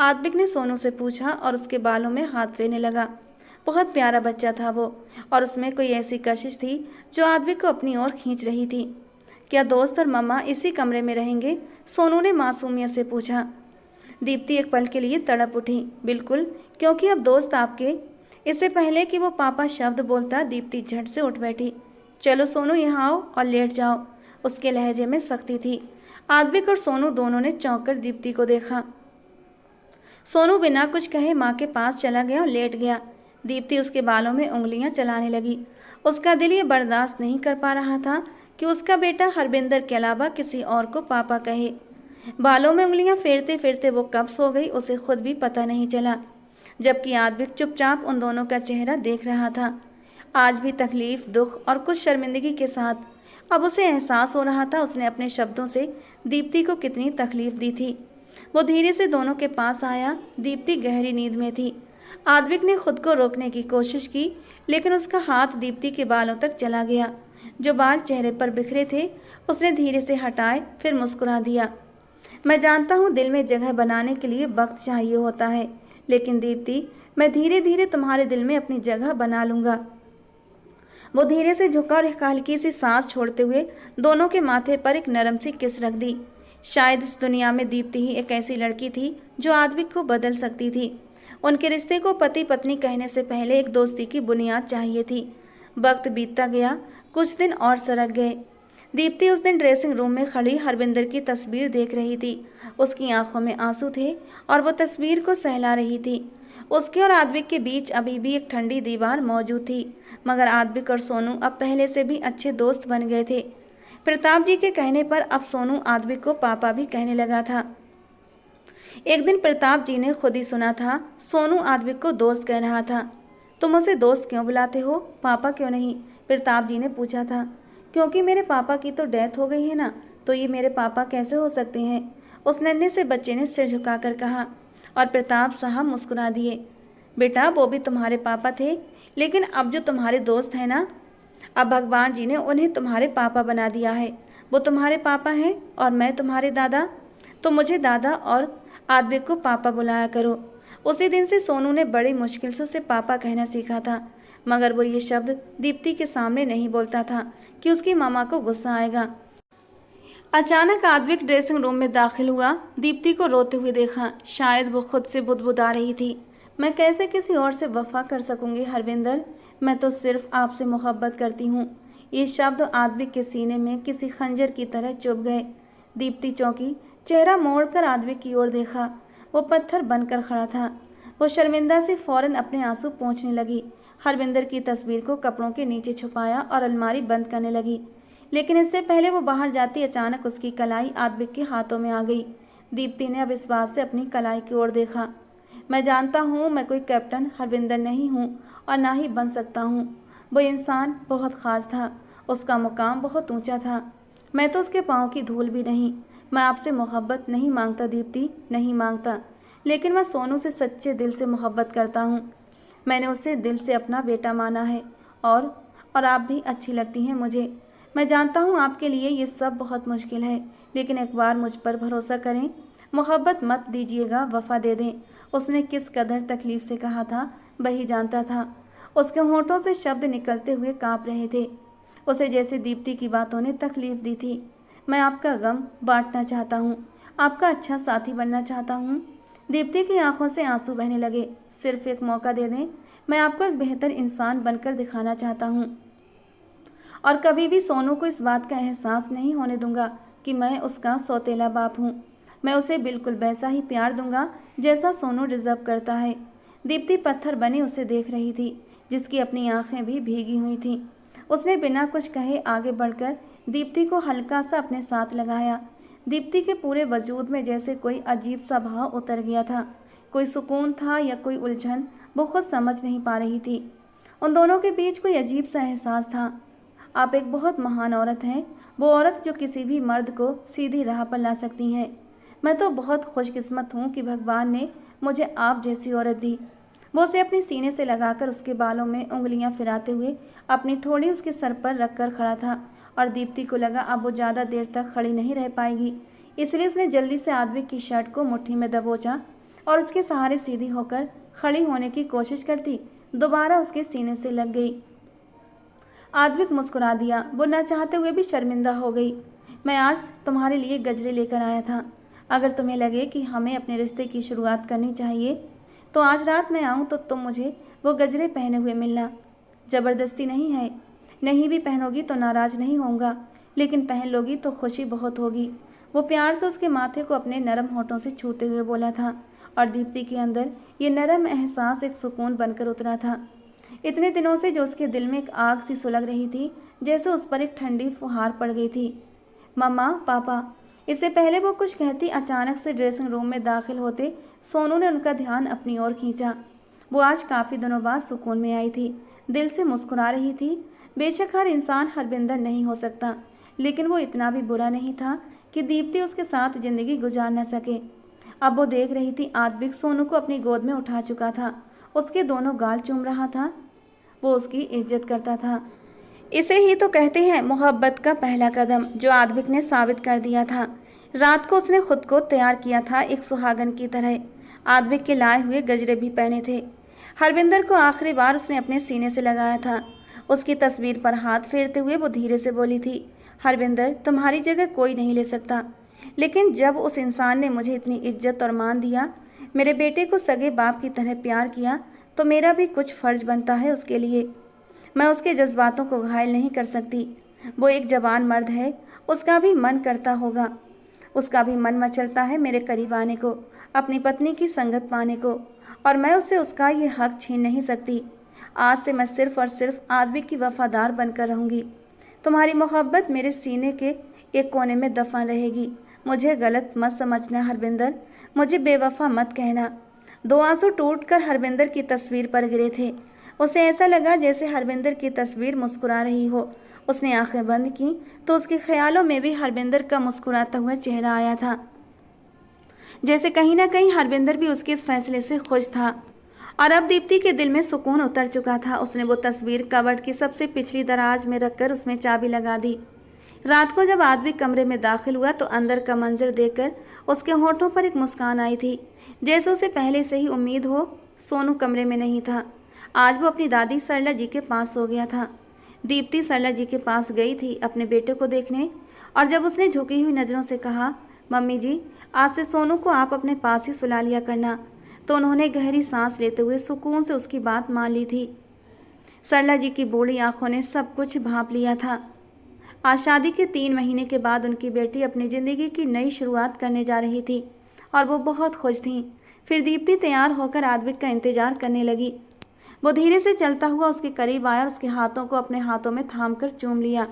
आद्विक ने सोनू से पूछा और उसके बालों में हाथ फेरने लगा। बहुत प्यारा बच्चा था वो, और उसमें कोई ऐसी कशिश थी जो आद्विक को अपनी ओर खींच रही थी। क्या दोस्त और मम्मा इसी कमरे में रहेंगे? सोनू ने मासूमियत से पूछा। दीप्ति एक पल के लिए तड़प उठी। बिल्कुल, क्योंकि अब दोस्त आपके। इससे पहले कि वो पापा शब्द बोलता दीप्ति झट से उठ बैठी। चलो सोनू, यहाँ आओ और लेट जाओ। उसके लहजे में सख्ती थी। आद्विक और सोनू दोनों ने चौंक कर दीप्ति को देखा। सोनू बिना कुछ कहे माँ के पास चला गया और लेट गया। दीप्ति उसके बालों में उंगलियां चलाने लगी। उसका दिल ये बर्दाश्त नहीं कर पा रहा था कि उसका बेटा हरविंदर के अलावा किसी और को पापा कहे। बालों में उंगलियां फेरते फेरते वो कब सो गई उसे खुद भी पता नहीं चला, जबकि आद्विक चुपचाप उन दोनों का चेहरा देख रहा था। आज भी तकलीफ, दुख और कुछ शर्मिंदगी के साथ। अब उसे एहसास हो रहा था उसने अपने शब्दों से दीप्ति को कितनी तकलीफ दी थी। वो धीरे से दोनों के पास आया। दीप्ति गहरी नींद में थी। आद्विक ने खुद को रोकने की कोशिश की, लेकिन उसका हाथ दीप्ति के बालों तक चला गया। जो बाल चेहरे पर बिखरे थे उसने धीरे से हटाए, फिर मुस्कुरा दिया। मैं जानता हूँ दिल में जगह बनाने के लिए वक्त चाहिए होता है, लेकिन दीप्ति, मैं धीरे धीरे तुम्हारे दिल में अपनी जगह बना लूँगा। वो धीरे से झुका और एक हल्की सी सांस छोड़ते हुए दोनों के माथे पर एक नरम सी किस रख दी। शायद इस दुनिया में दीप्ति ही एक ऐसी लड़की थी जो आद्विक को बदल सकती थी। उनके रिश्ते को पति पत्नी कहने से पहले एक दोस्ती की बुनियाद चाहिए थी। वक्त बीतता गया, कुछ दिन और सरक गए। दीप्ति उस दिन ड्रेसिंग रूम में खड़ी हरविंदर की तस्वीर देख रही थी। उसकी आंखों में आंसू थे और वो तस्वीर को सहला रही थी। उसके और आद्विक के बीच अभी भी एक ठंडी दीवार मौजूद थी, मगर आद्विक और सोनू अब पहले से भी अच्छे दोस्त बन गए थे। प्रताप जी के कहने पर अब सोनू आद्विक को पापा भी कहने लगा था। एक दिन प्रताप जी ने खुद ही सुना था सोनू आद्विक को दोस्त कह रहा था। तुम उसे दोस्त क्यों बुलाते हो, पापा क्यों नहीं? प्रताप जी ने पूछा था। क्योंकि मेरे पापा की तो डेथ हो गई है ना, तो ये मेरे पापा कैसे हो सकते हैं? उस नन्हे से बच्चे ने सिर झुकाकर कहा, और प्रताप साहब मुस्कुरा दिए। बेटा, वो भी तुम्हारे पापा थे, लेकिन अब जो तुम्हारे दोस्त हैं ना, अब भगवान जी ने उन्हें तुम्हारे पापा बना दिया है। वो तुम्हारे पापा हैं और मैं तुम्हारे दादा। तो मुझे दादा और आद्विक को पापा बुलाया करो। उसी दिन से सोनू ने बड़ी मुश्किल से उसे पापा कहना सीखा था, मगर वो ये शब्द दीप्ति के सामने नहीं बोलता था कि उसकी मामा को गुस्सा आएगा। अचानक आद्विक ड्रेसिंग रूम में दाखिल हुआ। दीप्ति को रोते हुए देखा। शायद वो खुद से बुदबुदा रही थी। मैं कैसे किसी और से वफा कर सकूंगी हरविंदर? मैं तो सिर्फ आपसे मोहब्बत करती हूँ। ये शब्द आद्विक के सीने में किसी खंजर की तरह चुभ गए। दीप्ति चौंकी, चेहरा मोड़कर आद्विक की ओर देखा। वो पत्थर बनकर खड़ा था। वो शर्मिंदा से फौरन अपने आंसू पोंछने लगी। हरविंदर की तस्वीर को कपड़ों के नीचे छुपाया और अलमारी बंद करने लगी। लेकिन इससे पहले वो बाहर जाती अचानक उसकी कलाई आद्विक के हाथों में आ गई। दीप्ति ने अब इस बात से अपनी कलाई की ओर देखा। मैं जानता हूँ मैं कोई कैप्टन हरविंदर नहीं हूँ और ना ही बन सकता हूँ। वो इंसान बहुत ख़ास था, उसका मुकाम बहुत ऊंचा था। मैं तो उसके पाँव की धूल भी नहीं। मैं आपसे मोहब्बत नहीं मांगता दीप्ति, नहीं मांगता, लेकिन मैं सोनू से सच्चे दिल से मोहब्बत करता हूँ। मैंने उसे दिल से अपना बेटा माना है और आप भी अच्छी लगती हैं मुझे। मैं जानता हूँ आपके लिए ये सब बहुत मुश्किल है, लेकिन एक बार मुझ पर भरोसा करें। मोहब्बत मत दीजिएगा, वफ़ा दे दें। उसने किस कदर तकलीफ़ से कहा था वही जानता था। उसके होंठों से शब्द निकलते हुए काँप रहे थे। उसे जैसे दीप्ति की बातों ने तकलीफ़ दी थी। मैं आपका गम बांटना चाहता हूँ, आपका अच्छा साथी बनना चाहता हूँ। दीप्ति की आंखों से आंसू बहने लगे। सिर्फ एक मौका दे दें, मैं आपको एक बेहतर इंसान बनकर दिखाना चाहता हूँ और कभी भी सोनू को इस बात का एहसास नहीं होने दूंगा कि मैं उसका सौतेला बाप हूँ। मैं उसे बिल्कुल वैसा ही प्यार दूंगा जैसा सोनू डिजर्व करता है। दीप्ति पत्थर बनी उसे देख रही थी, जिसकी अपनी आंखें भी भीगी हुई थीं। उसने बिना कुछ कहे आगे बढ़कर दीप्ति को हल्का सा अपने साथ लगाया। दीप्ति के पूरे वजूद में जैसे कोई अजीब सा भाव उतर गया था। कोई सुकून था या कोई उलझन, वो खुद समझ नहीं पा रही थी। उन दोनों के बीच कोई अजीब सा एहसास था। आप एक बहुत महान औरत हैं, वो औरत जो किसी भी मर्द को सीधी राह पर ला सकती हैं। मैं तो बहुत खुशकिस्मत हूँ कि भगवान ने मुझे आप जैसी औरत दी। वो उसे अपने सीने से लगाकर उसके बालों में उंगलियां फिराते हुए अपनी ठोड़ी उसके सर पर रखकर खड़ा था और दीप्ति को लगा अब वो ज़्यादा देर तक खड़ी नहीं रह पाएगी। इसलिए उसने जल्दी से आदमी की शर्ट को मुट्ठी में दबोचा और उसके सहारे सीधी होकर खड़ी होने की कोशिश करती दोबारा उसके सीने से लग गई। आदमिक मुस्कुरा दिया। वो न चाहते हुए भी शर्मिंदा हो गई। मैं आज तुम्हारे लिए गजरे लेकर आया था। अगर तुम्हें लगे कि हमें अपने रिश्ते की शुरुआत करनी चाहिए तो आज रात मैं आऊँ तो तुम मुझे वो गजरे पहने हुए मिलना। ज़बरदस्ती नहीं है। नहीं भी पहनोगी तो नाराज़ नहीं होऊंगा, लेकिन पहन लोगी तो खुशी बहुत होगी। वो प्यार से उसके माथे को अपने नरम होठों से छूते हुए बोला था और दीप्ति के अंदर ये नरम एहसास एक सुकून बनकर उतरा था। इतने दिनों से जो उसके दिल में एक आग सी सुलग रही थी, जैसे उस पर एक ठंडी फुहार पड़ गई थी। मम्मा, पापा। इससे पहले वो कुछ कहती अचानक से ड्रेसिंग रूम में दाखिल होते सोनू ने उनका ध्यान अपनी ओर खींचा। वो आज काफ़ी दिनों बाद सुकून में आई थी, दिल से मुस्कुरा रही थी। बेशक हर इंसान हरविंदर नहीं हो सकता, लेकिन वो इतना भी बुरा नहीं था कि दीप्ति उसके साथ ज़िंदगी गुजार न सके। अब वो देख रही थी आदबिक सोनू को अपनी गोद में उठा चुका था, उसके दोनों गाल चूम रहा था। वो उसकी इज्जत करता था। इसे ही तो कहते हैं मोहब्बत का पहला कदम, जो आदबिक ने साबित कर दिया था। रात को उसने खुद को तैयार किया था एक सुहागन की तरह। आदबिक के लाए हुए गजरे भी पहने थे। हरविंदर को आखिरी बार उसने अपने सीने से लगाया था। उसकी तस्वीर पर हाथ फेरते हुए वो धीरे से बोली थी, हरविंदर, तुम्हारी जगह कोई नहीं ले सकता, लेकिन जब उस इंसान ने मुझे इतनी इज्जत और मान दिया, मेरे बेटे को सगे बाप की तरह प्यार किया, तो मेरा भी कुछ फ़र्ज बनता है उसके लिए। मैं उसके जज्बातों को घायल नहीं कर सकती। वो एक जवान मर्द है, उसका भी मन करता होगा, उसका भी मन मचलता है मेरे करीब आने को, अपनी पत्नी की संगत पाने को, और मैं उससे उसका ये हक छीन नहीं सकती। आज से मैं सिर्फ़ और सिर्फ आदमी की वफ़ादार बनकर रहूँगी। तुम्हारी मोहब्बत मेरे सीने के एक कोने में दफन रहेगी। मुझे गलत मत समझना हरविंदर, मुझे बेवफा मत कहना। दो आंसू टूटकर हरविंदर की तस्वीर पर गिरे थे। उसे ऐसा लगा जैसे हरविंदर की तस्वीर मुस्कुरा रही हो। उसने आंखें बंद की तो उसके ख्यालों में भी हरविंदर का मुस्कुराता हुआ चेहरा आया था। जैसे कहीं ना कहीं हरविंदर भी उसके इस फैसले से खुश था और अब दीप्ति के दिल में सुकून उतर चुका था। उसने वो तस्वीर कबर्ड की सबसे पिछली दराज में रखकर उसमें चाबी लगा दी। रात को जब आदमी कमरे में दाखिल हुआ तो अंदर का मंजर देखकर उसके होठों पर एक मुस्कान आई थी, जैसे उसे पहले से ही उम्मीद हो। सोनू कमरे में नहीं था। आज वो अपनी दादी सरला जी के पास सो गया था। दीप्ति सरला जी के पास गई थी अपने बेटे को देखने, और जब उसने झुकी हुई नज़रों से कहा, मम्मी जी, आज से सोनू को आप अपने पास ही सुला लिया करना, तो उन्होंने गहरी सांस लेते हुए सुकून से उसकी बात मान ली थी। सरला जी की बूढ़ी आंखों ने सब कुछ भांप लिया था। आज शादी के 3 महीने के बाद उनकी बेटी अपनी ज़िंदगी की नई शुरुआत करने जा रही थी और वो बहुत खुश थीं। फिर दीप्ति तैयार होकर आदबिक का इंतज़ार करने लगी। वो धीरे से चलता हुआ उसके करीब आया और उसके हाथों को अपने हाथों में थाम कर चूम लिया।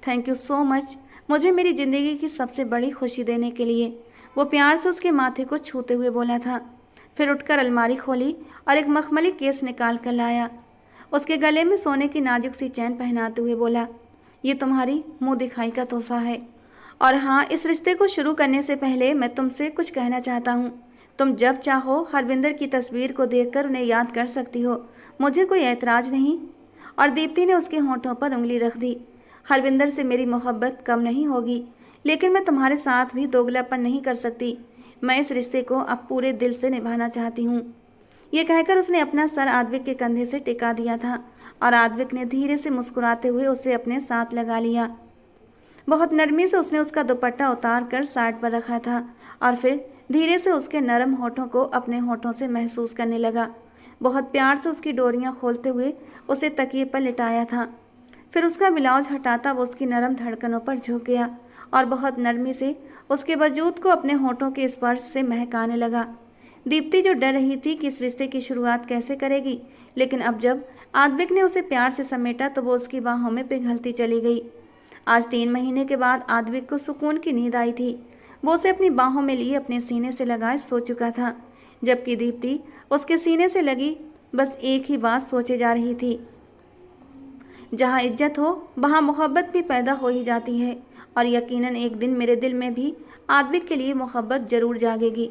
थैंक यू सो मच, मुझे मेरी ज़िंदगी की सबसे बड़ी खुशी देने के लिए। वो प्यार से उसके माथे को छूते हुए बोला था। फिर उठकर अलमारी खोली और एक मखमली केस निकाल कर लाया। उसके गले में सोने की नाजुक सी चैन पहनाते हुए बोला, ये तुम्हारी मुंह दिखाई का तोहफा है। और हाँ, इस रिश्ते को शुरू करने से पहले मैं तुमसे कुछ कहना चाहता हूँ। तुम जब चाहो हरविंदर की तस्वीर को देखकर उन्हें याद कर सकती हो, मुझे कोई ऐतराज नहीं। और दीप्ति ने उसके होंठों पर उंगली रख दी। हरविंदर से मेरी मोहब्बत कम नहीं होगी, लेकिन मैं तुम्हारे साथ भी दोगलापन नहीं कर सकती। मैं इस रिश्ते को अब पूरे दिल से निभाना चाहती हूँ। ये कहकर उसने अपना सर आद्विक के कंधे से टिका दिया था और आद्विक ने धीरे से मुस्कुराते हुए उसे अपने साथ लगा लिया। बहुत नरमी से उसने उसका दुपट्टा उतार कर साइड पर रखा था और फिर धीरे से उसके नरम होठों को अपने होठों से महसूस करने लगा। बहुत प्यार से उसकी डोरियां खोलते हुए उसे तकिए पर लिटाया था। फिर उसका ब्लाउज हटाता वो उसकी नरम धड़कनों पर झुक गया और बहुत नरमी से उसके वजूद को अपने होठों के स्पर्श से महकाने लगा। दीप्ति जो डर रही थी कि इस रिश्ते की शुरुआत कैसे करेगी, लेकिन अब जब आद्विक ने उसे प्यार से समेटा तो वो उसकी बाहों में पिघलती चली गई। आज 3 महीने के बाद आद्विक को सुकून की नींद आई थी। वो उसे अपनी बाहों में लिए अपने सीने से लगाए सो चुका था, जबकि दीप्ति उसके सीने से लगी बस एक ही बात सोचे जा रही थी। जहाँ इज्जत हो वहाँ मोहब्बत भी पैदा हो ही जाती है, और यकीनन एक दिन मेरे दिल में भी आद्विक के लिए मोहब्बत ज़रूर जागेगी।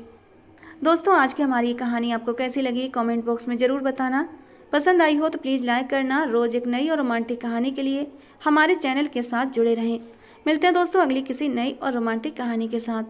दोस्तों, आज की हमारी कहानी आपको कैसी लगी कमेंट बॉक्स में ज़रूर बताना। पसंद आई हो तो प्लीज़ लाइक करना। रोज़ एक नई और रोमांटिक कहानी के लिए हमारे चैनल के साथ जुड़े रहें। मिलते हैं दोस्तों अगली किसी नई और रोमांटिक कहानी के साथ।